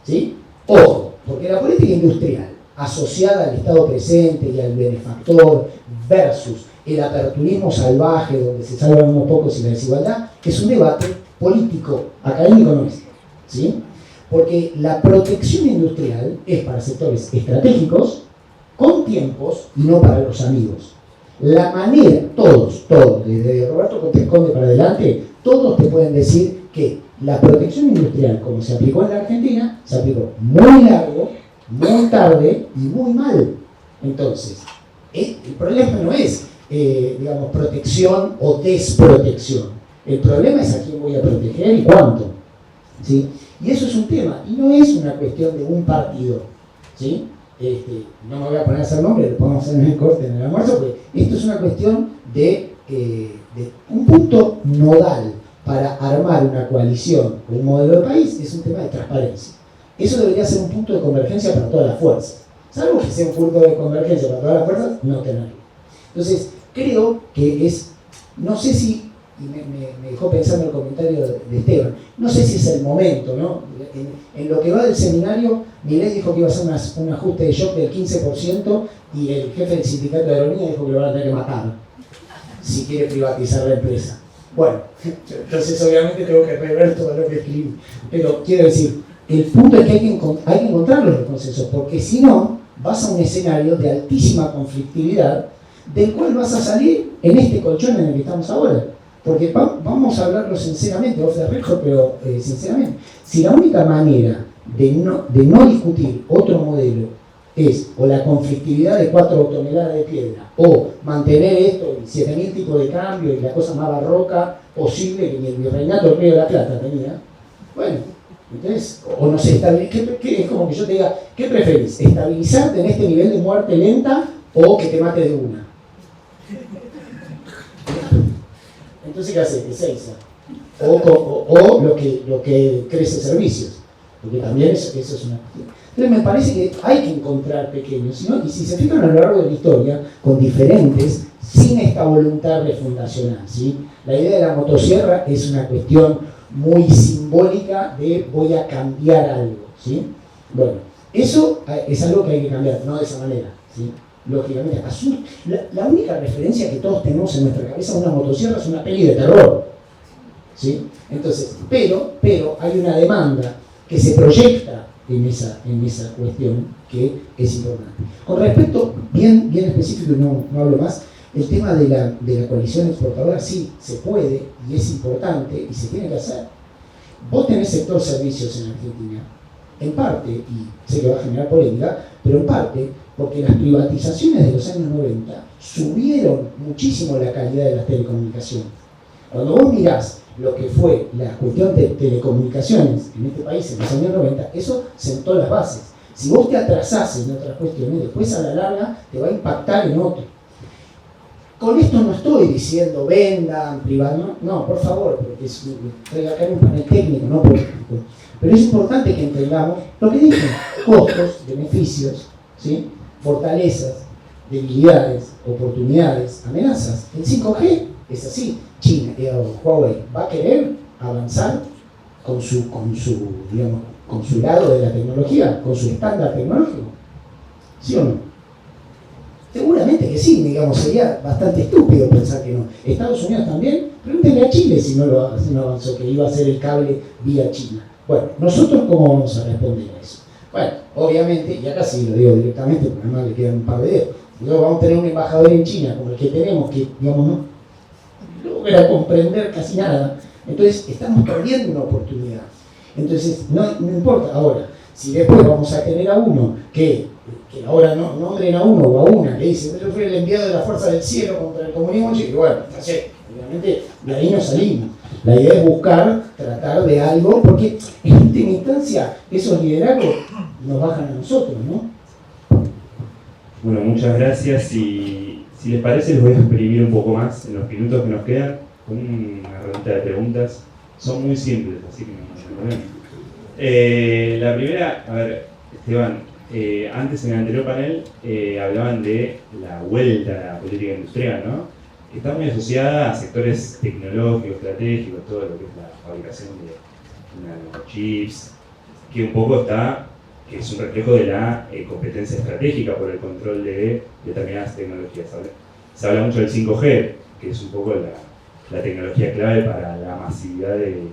[SPEAKER 4] ¿Sí? Ojo, porque la política industrial asociada al Estado presente y al benefactor versus el aperturismo salvaje donde se salvan unos pocos y la desigualdad es un debate político, académico no es. ¿Sí? Porque la protección industrial es para sectores estratégicos con tiempos y no para los amigos. La manera, todos, desde Roberto Conde para adelante, todos te pueden decir que la protección industrial, como se aplicó en la Argentina, se aplicó muy largo, muy tarde y muy mal. Entonces, el problema no es, digamos, protección o desprotección. El problema es a quién voy a proteger y cuánto, ¿sí? Y eso es un tema, y no es una cuestión de un partido, ¿sí? No me voy a poner a hacer nombre, lo podemos hacer en el corte en el almuerzo, porque esto es una cuestión de un punto nodal para armar una coalición o un modelo de país, es un tema de transparencia. Eso debería ser un punto de convergencia para todas las fuerzas. Salvo que sea un punto de convergencia para todas las fuerzas, no tenerlo. Entonces, creo que es, no sé si, y me dejó pensando el comentario de Esteban, no sé si es el momento, ¿no? En lo que va del seminario, Milei dijo que iba a hacer un ajuste de shock del 15% y el jefe del sindicato de aerolíneas dijo que lo van a tener que matar si quiere privatizar la empresa. Bueno, entonces obviamente tengo que rever todo lo que escribí. Pero quiero decir, el punto es que hay que encontrar los consensos, porque si no, vas a un escenario de altísima conflictividad del cual vas a salir en este colchón en el que estamos ahora. Porque vamos a hablarlo sinceramente, off the record, pero sinceramente, si la única manera de no discutir otro modelo es o la conflictividad de 4 toneladas de piedra, o mantener esto y 7.000 tipos de cambio y la cosa más barroca posible que ni el virreinato del Río de la Plata tenía, bueno, entonces, o no sé, es como que yo te diga, ¿qué preferís? ¿Estabilizarte en este nivel de muerte lenta o que te mate de una? Entonces, ¿qué haces? ¿Qué se hizo? O lo que crece servicios, porque también eso es una cuestión. Entonces me parece que hay que encontrar pequeños, ¿no? Y si se fijan a lo largo de la historia, con diferentes, sin esta voluntad refundacional, ¿sí? La idea de la motosierra es una cuestión muy simbólica de voy a cambiar algo, ¿sí? Bueno, eso es algo que hay que cambiar, no de esa manera, ¿sí? Lógicamente, la única referencia que todos tenemos en nuestra cabeza de una motosierra es una peli de terror, ¿sí? Entonces, pero hay una demanda que se proyecta en esa cuestión que es importante. Con respecto, bien específico, y no hablo más, el tema de la coalición exportadora sí se puede y es importante y se tiene que hacer. Vos tenés sector servicios en Argentina, en parte, y sé que va a generar polémica, pero en parte porque las privatizaciones de los años 90 subieron muchísimo la calidad de las telecomunicaciones. Cuando vos mirás lo que fue la cuestión de telecomunicaciones en este país en los años 90, eso sentó las bases. Si vos te atrasás en otras cuestiones, después a la larga te va a impactar en otro. Con esto no estoy diciendo vendan, privado, no, por favor, porque estoy acá en un panel técnico, no político. Pero es importante que entendamos lo que dije, costos, beneficios, ¿sí? Fortalezas, debilidades, oportunidades, amenazas. El 5G es así. China, Huawei va a querer avanzar con su lado de la tecnología, con su estándar tecnológico. ¿Sí o no? Seguramente que sí, digamos, sería bastante estúpido pensar que no. Estados Unidos también, pregúntenle a Chile si no avanzó, que iba a hacer el cable vía China. Bueno, ¿nosotros cómo vamos a responder a eso? Bueno, obviamente, y acá sí lo digo directamente, porque además le quedan un par de dedos, luego vamos a tener un embajador en China como el que tenemos, que, digamos, no logra comprender casi nada. Entonces, estamos perdiendo una oportunidad. Entonces, no importa. Ahora, si después vamos a tener a uno que ahora no nombren a uno o a una que dice, yo fui el enviado de la fuerza del cielo contra el comunismo, y bueno, obviamente de ahí no salimos. La idea es tratar de algo, porque en última instancia esos liderazgos nos bajan a nosotros, ¿no?
[SPEAKER 1] Bueno, muchas gracias, y si les parece les voy a exprimir un poco más en los minutos que nos quedan con una ronda de preguntas. Son muy simples, así que no hay problema. La primera, a ver, Esteban, antes en el anterior panel hablaban de la vuelta a la política industrial, ¿no? Está muy asociada a sectores tecnológicos, estratégicos, todo lo que es la fabricación de nanochips, que un poco que es un reflejo de la competencia estratégica por el control de determinadas tecnologías. Se habla mucho del 5G, que es un poco la tecnología clave para la masividad de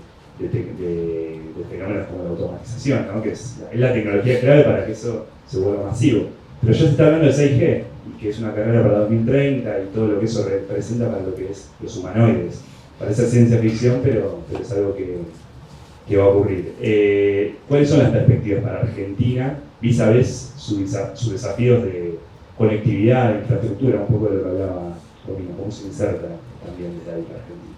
[SPEAKER 1] fenómenos como la automatización, ¿no? Que es la tecnología clave para que eso se vuelva masivo. Pero ya se está hablando de 6G, y que es una carrera para 2030 y todo lo que eso representa para lo que es los humanoides. Parece ciencia ficción, pero es algo que va a ocurrir. ¿Cuáles son las perspectivas para Argentina vis a vis sus desafíos de conectividad, de infraestructura, un poco de lo que hablaba Romina, cómo se inserta también desde ahí para Argentina?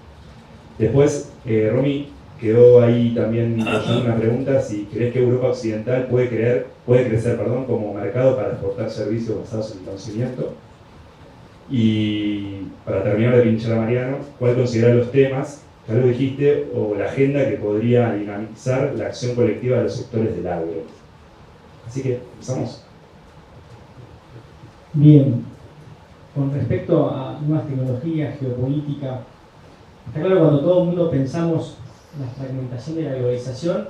[SPEAKER 1] Después, Romy, quedó ahí también una pregunta, si crees que Europa Occidental puede crecer como mercado para exportar servicios basados en el conocimiento. Y para terminar de pinchar a Mariano, ¿cuál considerar los temas, ya lo dijiste, o la agenda que podría dinamizar la acción colectiva de los sectores del agro? Así que, empezamos.
[SPEAKER 2] Bien, con respecto a nuevas tecnologías, geopolítica, está claro que cuando todo el mundo pensamos la fragmentación de la globalización,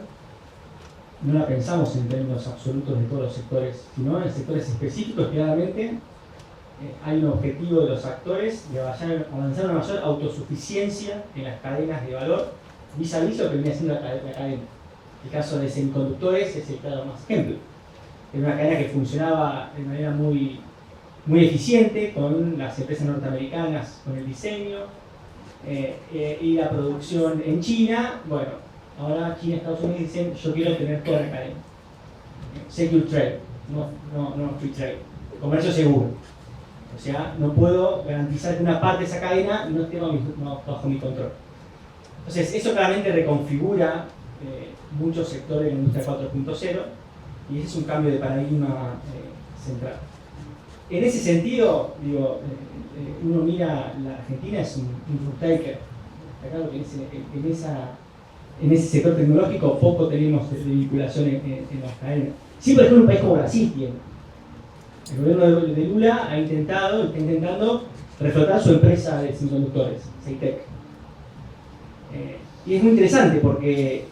[SPEAKER 2] no la pensamos en términos absolutos de todos los sectores, sino en sectores específicos. Claramente hay un objetivo de los actores de avanzar a una mayor autosuficiencia en las cadenas de valor vis a vis lo que viene haciendo la cadena. El caso de semiconductores es el claro más ejemplo. Era una cadena que funcionaba de manera muy eficiente con las empresas norteamericanas, con el diseño y la producción en China. Bueno, ahora China y Estados Unidos dicen: yo quiero tener toda la cadena. Secure trade, no free trade. Comercio seguro. O sea, no puedo garantizar que una parte de esa cadena no esté bajo mi control. Entonces, eso claramente reconfigura muchos sectores de la industria 4.0 y ese es un cambio de paradigma central. En ese sentido, digo, uno mira, la Argentina es un fruit taker. Está claro que en ese sector tecnológico poco tenemos de vinculación en las cadenas. Sí, por ejemplo, un país como Brasil tiene. El gobierno de Lula está intentando reflotar su empresa de semiconductores, Seitec. Y es muy interesante porque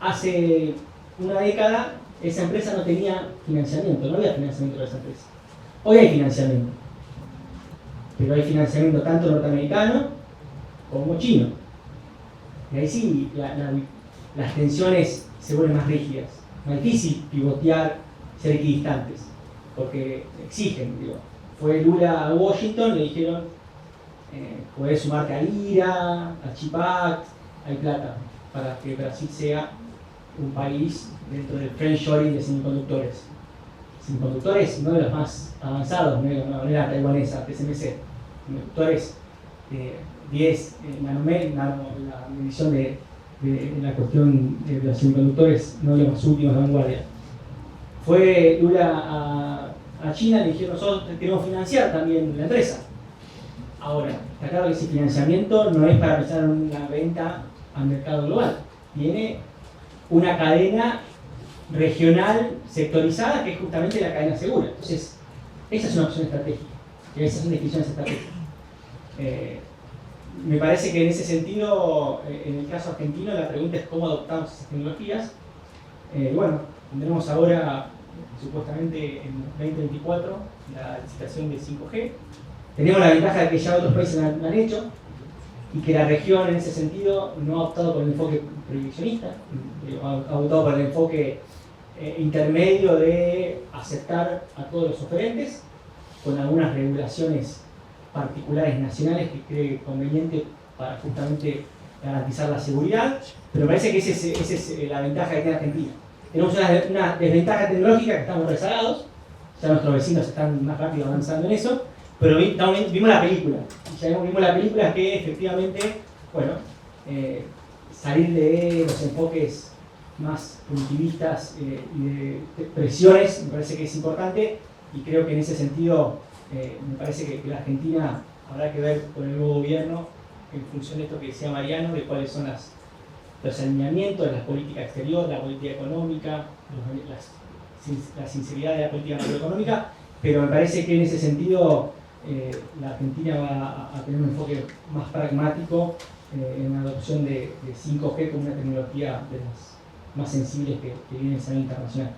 [SPEAKER 2] hace una década esa empresa no tenía financiamiento, no había financiamiento de esa empresa. Hoy hay financiamiento, pero hay financiamiento tanto norteamericano como chino. Y ahí sí las tensiones se vuelven más rígidas, más difícil pivotear, ser equidistantes, porque exigen. Digo, fue Lula a Washington, le dijeron: podés sumarte a IRA, a CHIPS Act, hay plata para que Brasil sea un país dentro del friendshoring de semiconductores. Semiconductores no de los más avanzados, no de la manera taiwanesa, TSMC, semiconductores 10 la medición de la cuestión de los semiconductores, no de los más últimos de vanguardia. Fue Lula a China, le dijeron: nosotros queremos financiar también la empresa. Ahora, está claro que ese financiamiento no es para pensar en una venta al mercado global, tiene una cadena regional sectorizada que es justamente la cadena segura. Entonces, esa es una opción estratégica, esas son decisiones estratégicas. Me parece que en ese sentido, en el caso argentino, la pregunta es cómo adoptamos esas tecnologías. Bueno, tendremos ahora, supuestamente en 2024, la licitación de 5G. Tenemos la ventaja de que ya otros países lo han hecho y que la región en ese sentido no ha optado por el enfoque prohibicionista, ha optado por el enfoque intermedio de aceptar a todos los oferentes con algunas regulaciones particulares nacionales que cree conveniente para justamente garantizar la seguridad, pero me parece que esa es la ventaja que tiene Argentina. Tenemos una desventaja tecnológica, que estamos rezagados, ya nuestros vecinos están más rápido avanzando en eso, pero vimos la película, y ya vimos la película que efectivamente, bueno, salir de los enfoques más punitivistas y de presiones me parece que es importante, y creo que en ese sentido me parece que la Argentina habrá que ver con el nuevo gobierno en función de esto que decía Mariano, de cuáles son los alineamientos de la política exterior, la política económica, la sinceridad de la política macroeconómica, pero me parece que en ese sentido la Argentina va a tener un enfoque más pragmático en la adopción de 5G como una tecnología de las más sensibles que viene en el escenario internacional.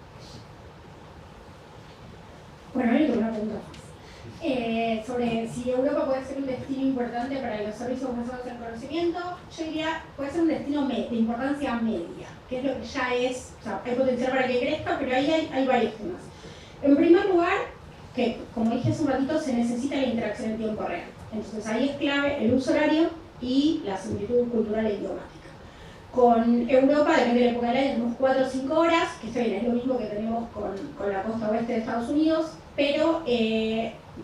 [SPEAKER 3] Bueno, yo tengo una pregunta sobre si Europa puede ser un destino importante para los servicios basados en conocimiento. Yo diría, puede ser un destino de importancia media, que es lo que ya es, o sea, hay potencial para que crezca, pero ahí hay varios temas. En primer lugar, que, como dije hace un ratito, se necesita la interacción en tiempo real. Entonces ahí es clave el uso horario y la similitud cultural e idiomática. Con Europa, depende de la época del año, tenemos 4 o 5 horas, que está bien, es lo mismo que tenemos con la costa oeste de Estados Unidos, pero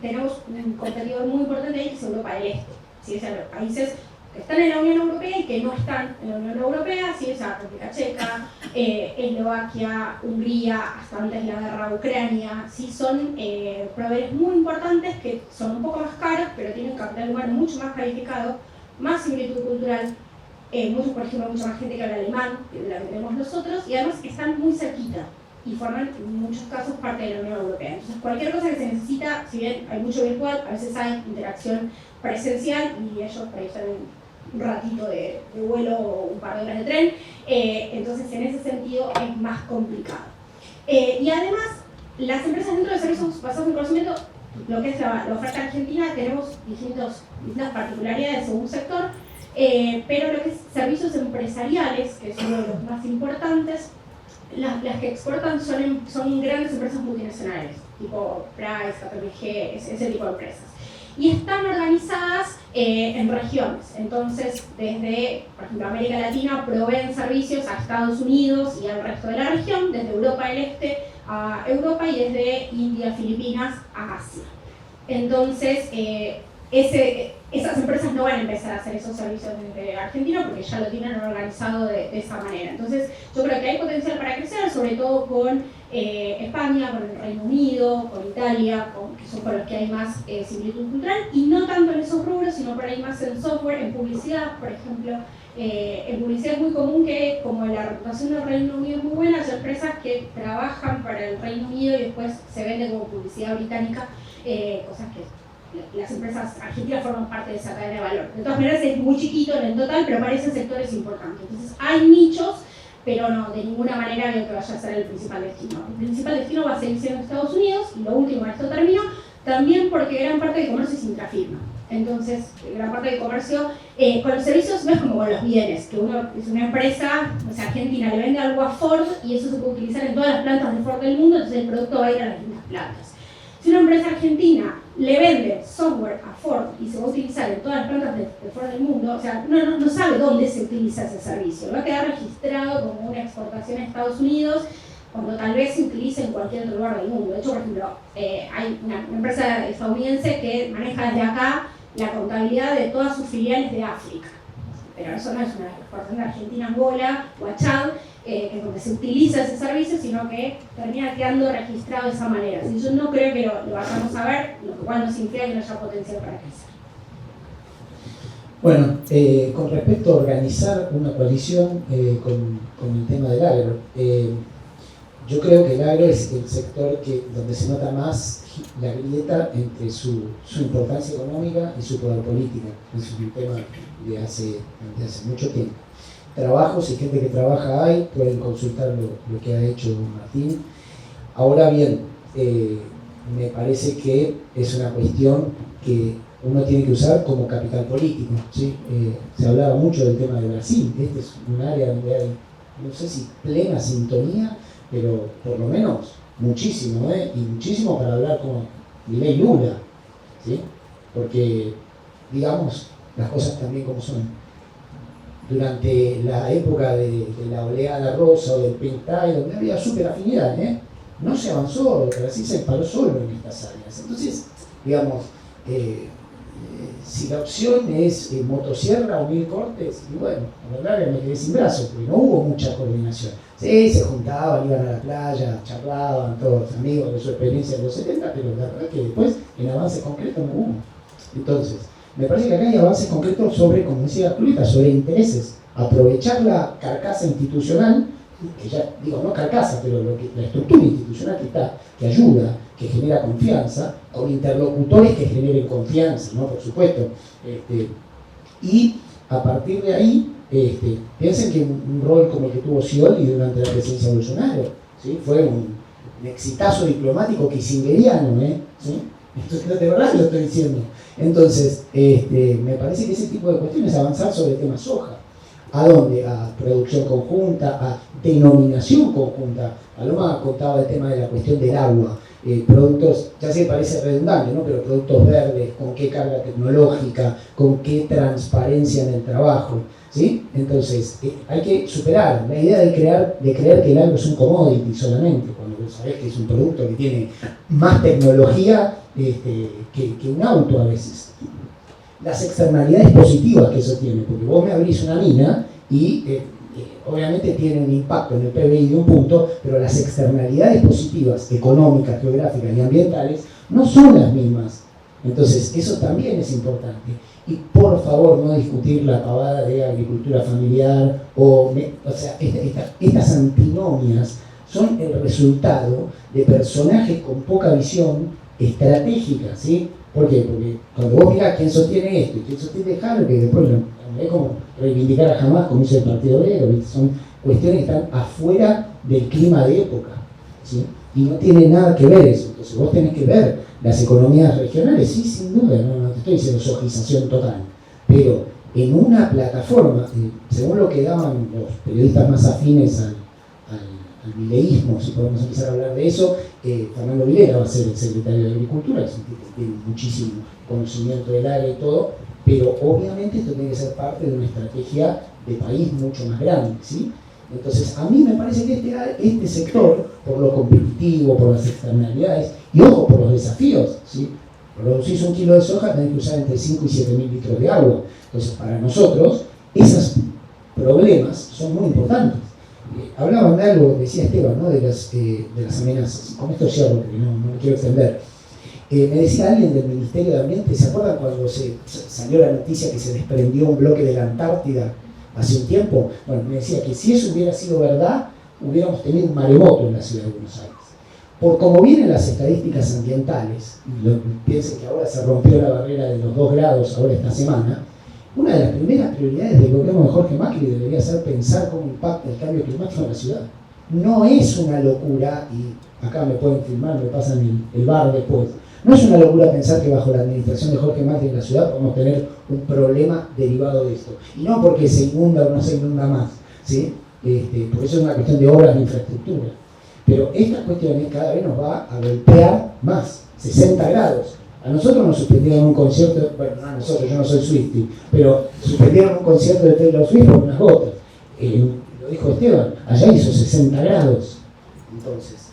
[SPEAKER 3] tenemos un competidor muy importante ahí que es Europa del Este. ¿Sí? O sea, los países que están en la Unión Europea y que no están en la Unión Europea, ¿sí? O sea, República Checa, Eslovaquia, Hungría, hasta antes de la guerra de Ucrania, ¿sí? Son proveedores muy importantes que son un poco más caros, pero tienen capital humano mucho más calificado, más similitud cultural, por ejemplo, mucha más gente que habla alemán, que la que tenemos nosotros, y además están muy cerquita y forman en muchos casos parte de la Unión Europea. Entonces, cualquier cosa que se necesita, si bien hay mucho virtual, a veces hay interacción presencial y ellos para ir un ratito de vuelo o un par de horas de tren, entonces en ese sentido es más complicado. Y además, las empresas dentro de servicios basados en conocimiento, lo que es la oferta argentina, tenemos distintas particularidades según sector, pero lo que es servicios empresariales, que es uno de los más importantes, las que exportan son grandes empresas multinacionales, tipo Price, KPMG, ese tipo de empresas. Y están organizadas en regiones. Entonces, desde, por ejemplo, América Latina proveen servicios a Estados Unidos y al resto de la región, desde Europa del Este a Europa y desde India, Filipinas a Asia. Entonces, esas empresas no van a empezar a hacer esos servicios desde Argentina porque ya lo tienen organizado de esa manera. Entonces, yo creo que hay potencial para crecer, sobre todo con España, con el Reino Unido, con Italia, que son con los que hay más similitud cultural, y no tanto en esos rubros, sino por ahí más en software, en publicidad, por ejemplo. En publicidad es muy común que, como la reputación del Reino Unido es muy buena, hay empresas que trabajan para el Reino Unido y después se venden como publicidad británica, cosas que las empresas argentinas forman parte de esa cadena de valor. De todas maneras es muy chiquito en el total, pero parecen sectores importantes. Entonces hay nichos, pero no, de ninguna manera veo que vaya a ser el principal destino. El principal destino va a seguir siendo Estados Unidos, y lo último, esto termino, también porque gran parte del comercio es intrafirma. Entonces, gran parte del comercio, con los servicios no es como con los bienes, que uno es una empresa, o sea, Argentina le vende algo a Ford y eso se puede utilizar en todas las plantas de Ford del mundo, entonces el producto va a ir a las mismas plantas. Si una empresa argentina le vende software a Ford y se va a utilizar en todas las plantas de Ford del mundo, o sea, no sabe dónde se utiliza ese servicio. Va a quedar registrado como una exportación a Estados Unidos cuando tal vez se utilice en cualquier otro lugar del mundo. De hecho, por ejemplo, hay una empresa estadounidense que maneja desde acá la contabilidad de todas sus filiales de África. Pero eso no es una exportación de Argentina a Angola o a Chad, que es donde se utiliza ese servicio, sino que termina quedando registrado de esa manera. Así, yo no creo que lo vayamos a ver, lo cual no significa que no haya potencial para crecer.
[SPEAKER 4] Bueno, con respecto a organizar una coalición con el tema del agro, yo creo que el agro es el sector donde se nota más la grieta entre su importancia económica y su poder político. Es un tema de hace mucho tiempo. Trabajos y gente que trabaja ahí, pueden consultar lo que ha hecho Martín. Ahora bien, me parece que es una cuestión que uno tiene que usar como capital político, ¿sí? Se hablaba mucho del tema de Brasil. Este es un área donde hay, no sé si plena sintonía, pero por lo menos muchísimo, y muchísimo para hablar con Milei y Lula, ¿sí? Porque, digamos, las cosas también como son. Durante la época de la oleada rosa o del Pink Tide, donde había súper afinidad, no se avanzó, Brasil se paró solo en estas áreas. Entonces, digamos, si la opción es motosierra o 1000 cortes, y bueno, a la larga me quedé sin brazos, porque no hubo mucha coordinación. Sí, se juntaban, iban a la playa, charlaban, todos amigos de su experiencia de los 70, pero la verdad que después en avances concretos no hubo. Entonces, me parece que acá hay avances concretos sobre, como decía Julieta, sobre intereses. Aprovechar la carcasa institucional, que ya digo, no carcasa, pero la estructura institucional que está, que ayuda, que genera confianza, con interlocutores que generen confianza, ¿no? Por supuesto. Y a partir de ahí, piensen que un rol como el que tuvo Scioli durante la presidencia de Bolsonaro, ¿sí? Fue un exitazo diplomático kisingeriano, ¿sí? Esto de verdad lo estoy diciendo. Entonces, me parece que ese tipo de cuestiones, avanzar sobre el tema soja. ¿A dónde? A producción conjunta, a denominación conjunta. Paloma contaba el tema de la cuestión del agua. productos, ya sé que parece redundante, ¿no? Pero productos verdes, con qué carga tecnológica, con qué transparencia en el trabajo, ¿sí? Entonces, hay que superar la idea de creer que el algo es un commodity solamente, cuando sabés que es un producto que tiene más tecnología que un auto a veces. Las externalidades positivas que eso tiene, porque vos me abrís una mina y obviamente tiene un impacto en el PBI de un punto, pero las externalidades positivas, económicas, geográficas y ambientales, no son las mismas. Entonces, eso también es importante. Y por favor, no discutir la pavada de agricultura familiar, o sea, estas antinomias son el resultado de personajes con poca visión estratégica, ¿sí? ¿Por qué? Porque cuando vos mirás quién sostiene esto y quién sostiene Jalo, que después no es como reivindicar a Jamás como hizo el Partido Obrero, son cuestiones que están afuera del clima de época, ¿sí? Y no tiene nada que ver eso. Entonces vos tenés que ver las economías regionales, sí, sin duda, no te estoy diciendo sojización total, pero en una plataforma, según lo que daban los periodistas más afines al mileísmo, si podemos empezar a hablar de eso, Fernando Vilera va a ser el secretario de Agricultura, que tiene muchísimo conocimiento del área y todo, pero obviamente esto tiene que ser parte de una estrategia de país mucho más grande, ¿sí? Entonces, a mí me parece que este sector, por lo competitivo, por las externalidades, y ojo, por los desafíos, ¿sí? Producís 1 kilo de soja, tenés que usar entre 5 y 7.000 litros de agua. Entonces, para nosotros, esos problemas son muy importantes. Hablaban de algo, decía Esteban, ¿no? de las amenazas. Con esto cierro, porque no me quiero extender. Me decía alguien del Ministerio de Ambiente, ¿se acuerdan cuando salió la noticia que se desprendió un bloque de la Antártida hace un tiempo? Bueno, me decía que si eso hubiera sido verdad, hubiéramos tenido un maremoto en la ciudad de Buenos Aires. Por como vienen las estadísticas ambientales, y piensen que ahora se rompió la barrera de los 2 grados ahora esta semana, una de las primeras prioridades del gobierno de Jorge Macri debería ser pensar cómo impacta el cambio climático en la ciudad. No es una locura, y acá me pueden filmar, me pasan el bar después, no es una locura pensar que bajo la administración de Jorge Macri en la ciudad podemos tener un problema derivado de esto. Y no porque se inunda o no se inunda más, ¿sí? Por eso es una cuestión de obras de infraestructura. Pero esta cuestión cada vez nos va a golpear más, 60 grados. A nosotros nos suspendieron un concierto, bueno, no a nosotros, yo no soy Swiftie, pero suspendieron un concierto de Taylor Swift por unas gotas. Lo dijo Esteban, allá hizo 60 grados. Entonces,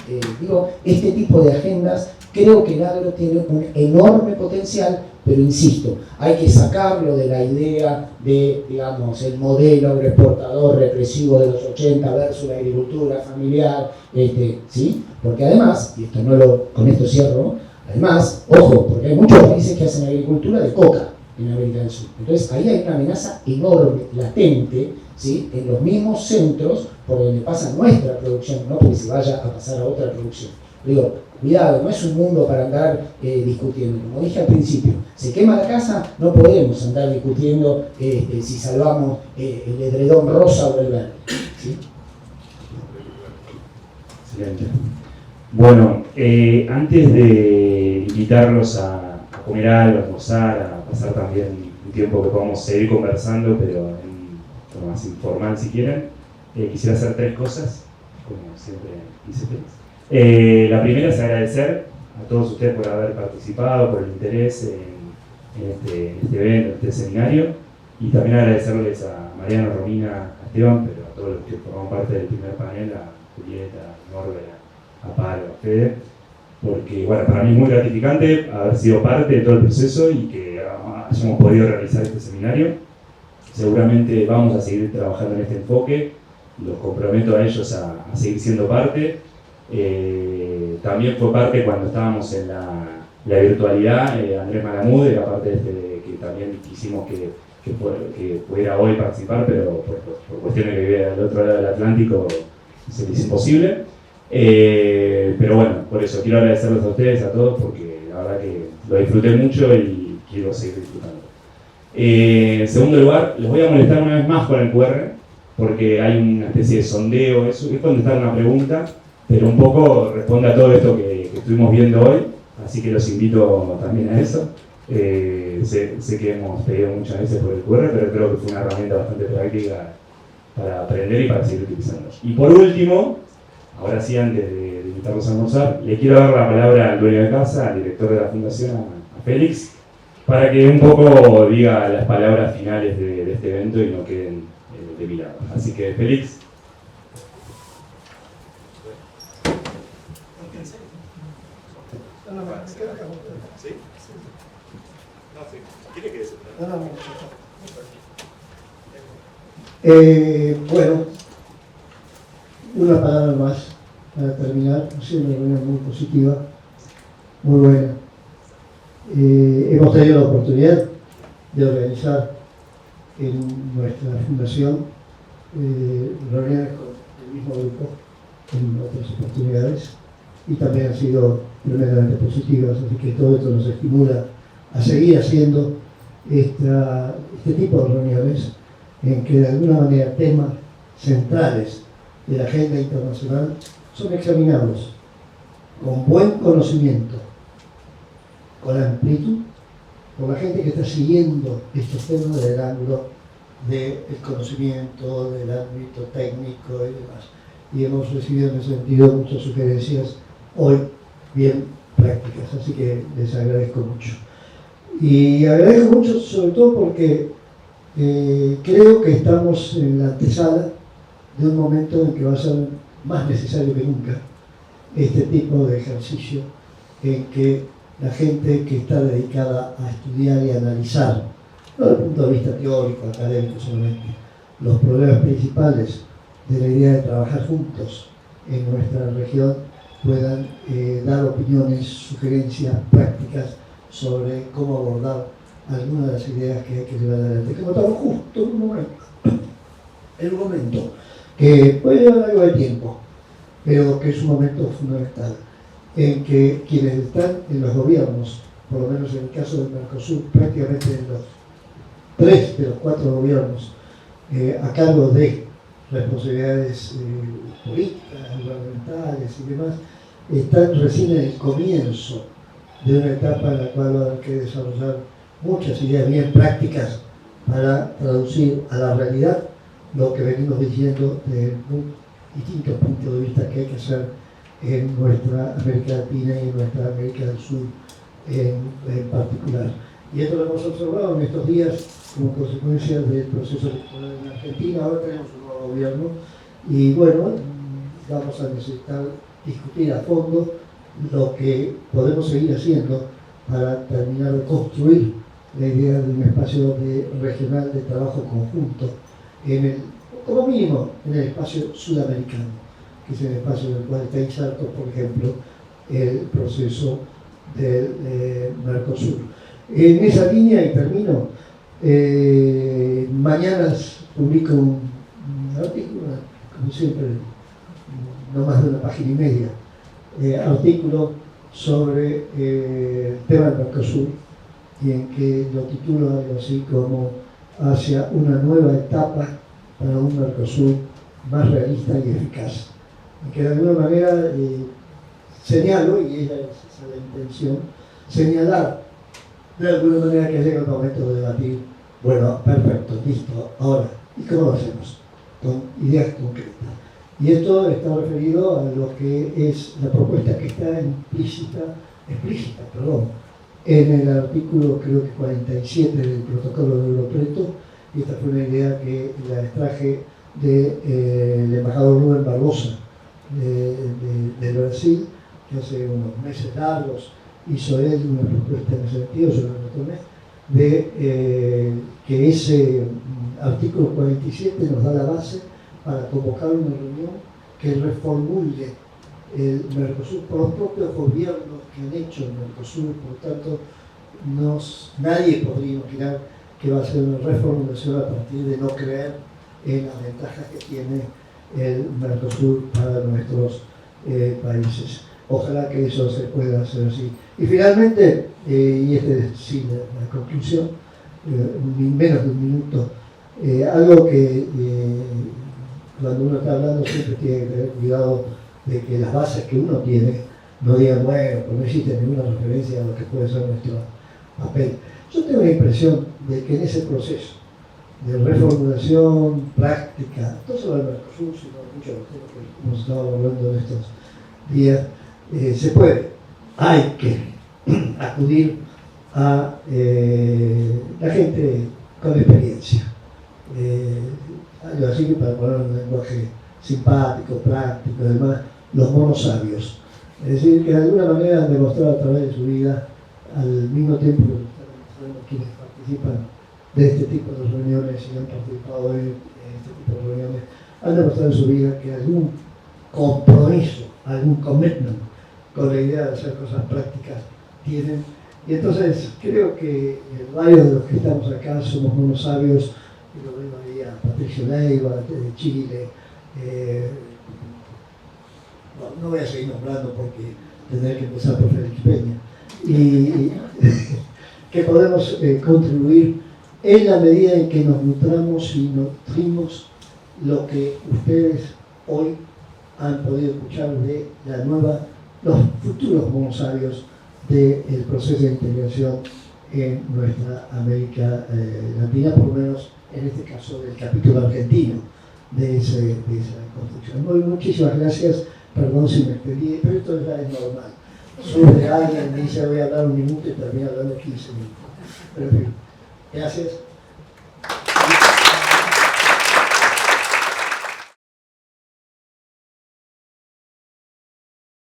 [SPEAKER 4] este tipo de agendas, creo que el agro tiene un enorme potencial, pero insisto, hay que sacarlo de la idea de, digamos, el modelo agroexportador represivo de los 80 versus la agricultura familiar, ¿sí? Porque además, y con esto cierro, además, ojo, porque hay muchos países que hacen agricultura de coca en América del Sur. Entonces, ahí hay una amenaza enorme, latente, ¿sí? En los mismos centros por donde pasa nuestra producción, no porque se vaya a pasar a otra producción. Digo, cuidado, no es un mundo para andar discutiendo. Como dije al principio, se quema la casa, no podemos andar discutiendo si salvamos el edredón rosa o el verde, ¿sí?
[SPEAKER 1] Excelente. Bueno, antes de invitarlos a comer algo, a almorzar, a pasar también un tiempo que podamos seguir conversando, pero en forma más informal si quieren, quisiera hacer 3 cosas, como siempre hice 3. La primera es agradecer a todos ustedes por haber participado, por el interés en este evento, en este seminario, y también agradecerles a Mariano, Romina, a Esteban, pero a todos los que forman parte del primer panel, a Julieta, a Norbert, a Pablo, a Fede, porque bueno, para mí es muy gratificante haber sido parte de todo el proceso y que hayamos podido realizar este seminario. Seguramente vamos a seguir trabajando en este enfoque, los comprometo a ellos a seguir siendo parte. También fue parte cuando estábamos en la virtualidad, Andrés Malamud era parte de que también quisimos que pudiera hoy participar, pero por cuestiones que vivía al otro lado del Atlántico se le hizo imposible. Pero bueno, por eso quiero agradecerles a ustedes, a todos, porque la verdad que lo disfruté mucho y quiero seguir disfrutando. En segundo lugar, les voy a molestar una vez más con el QR, porque hay una especie de sondeo, es contestar una pregunta, pero un poco responde a todo esto que estuvimos viendo hoy, así que los invito también a eso. Sé que hemos pedido muchas veces por el QR, pero creo que fue una herramienta bastante práctica para aprender y para seguir utilizando. Y por último, ahora sí, antes de invitarlos a almorzar. Le quiero dar la palabra al dueño de casa, al director de la fundación, a Félix, para que un poco diga las palabras finales de este evento y no queden de mi lado. Así que, Félix.
[SPEAKER 5] ¿Sí? No, sí. ¿Quiere que se
[SPEAKER 7] bueno, una palabra más para terminar. Ha sido una reunión muy positiva, muy buena. Hemos tenido la oportunidad de organizar en nuestra fundación reuniones con el mismo grupo en otras oportunidades y también han sido tremendamente positivas, así que todo esto nos estimula a seguir haciendo este tipo de reuniones en que de alguna manera temas centrales de la agenda internacional son examinados con buen conocimiento, con amplitud, por la gente que está siguiendo estos temas desde el ángulo del conocimiento, del ámbito técnico y demás. Y hemos recibido en ese sentido muchas sugerencias hoy bien prácticas, así que les agradezco mucho. Y agradezco mucho sobre todo porque creo que estamos en la antesala de un momento en que va a ser más necesario que nunca este tipo de ejercicio en que la gente que está dedicada a estudiar y analizar, no desde el punto de vista teórico, académico solamente, los problemas principales de la idea de trabajar juntos en nuestra región, puedan dar opiniones, sugerencias prácticas sobre cómo abordar algunas de las ideas que hay que llevar adelante. Como estamos justo en un momento que puede llevar algo de tiempo, pero que es un momento fundamental, en que quienes están en los gobiernos, por lo menos en el caso del Mercosur, prácticamente en los 3 de los 4 gobiernos a cargo de responsabilidades políticas, gubernamentales y demás, están recién en el comienzo de una etapa en la cual va a haber que desarrollar muchas ideas bien prácticas para traducir a la realidad lo que venimos diciendo de distintos puntos de vista que hay que hacer en nuestra América Latina y en nuestra América del Sur en particular. Y esto lo hemos observado en estos días como consecuencia del proceso electoral en Argentina. Ahora tenemos un nuevo gobierno y bueno, vamos a necesitar discutir a fondo lo que podemos seguir haciendo para terminar de construir la idea de un espacio regional de trabajo conjunto, como mínimo en el espacio sudamericano, que es el espacio en el cual está inserto, por ejemplo, el proceso del Mercosur. En esa línea, y termino, mañana publico un artículo, como siempre, no más de una página y media, artículo sobre el tema del Mercosur, y en que lo titulo algo así como hacia una nueva etapa para un Mercosur más realista y eficaz. Y que de alguna manera señalo, y esa es la intención, señalar de alguna manera que llega el momento de debatir, bueno, perfecto, listo, ahora, ¿y cómo lo hacemos? Con ideas concretas. Y esto está referido a lo que es la propuesta que está explícita, en el artículo creo que 47 del protocolo de Europreto, y esta fue una idea que la extraje del embajador Rubén Barbosa de Brasil, que hace unos meses largos hizo él una propuesta en ese sentido, yo la retomé, de que ese artículo 47 nos da la base para convocar una reunión que reformule el Mercosur por los propios gobiernos que han hecho el Mercosur. Por tanto, nadie podría imaginar que va a ser una reformulación a partir de no creer en las ventajas que tiene el Mercosur para nuestros países. Ojalá que eso se pueda hacer así. Y finalmente, y esta es sí, la conclusión, menos de un minuto, algo que cuando uno está hablando siempre tiene que tener cuidado de que las bases que uno tiene no digan, bueno, pues no existe ninguna referencia a lo que puede ser nuestro papel. Yo tengo la impresión de que en ese proceso de reformulación práctica, no solo del Mercosur, sino mucho de lo que hemos estado hablando en estos días, se puede. Hay que acudir a la gente con experiencia. Algo así, para poner un lenguaje simpático, práctico, además, los monos sabios. Es decir, que de alguna manera han demostrado a través de su vida, al mismo tiempo que quienes participan de este tipo de reuniones y han participado en este tipo de reuniones, han demostrado en su vida que algún compromiso, algún commitment con la idea de hacer cosas prácticas tienen. Y entonces creo que varios de los que estamos acá somos unos sabios, y lo vemos ahí a Patricio Leiva, de Chile. No voy a seguir nombrando porque tendré que empezar por Félix Peña. Y que podemos contribuir en la medida en que nos nutramos y nutrimos lo que ustedes hoy han podido escuchar de los futuros monos sabios del proceso de integración en nuestra América Latina, por lo menos en este caso del capítulo argentino de esa construcción. Muchísimas gracias, perdón si me extendí, pero esto ya es normal. Sube alguien, dice voy a hablar un minuto y termina hablando 15 minutos. Pero en fin, gracias.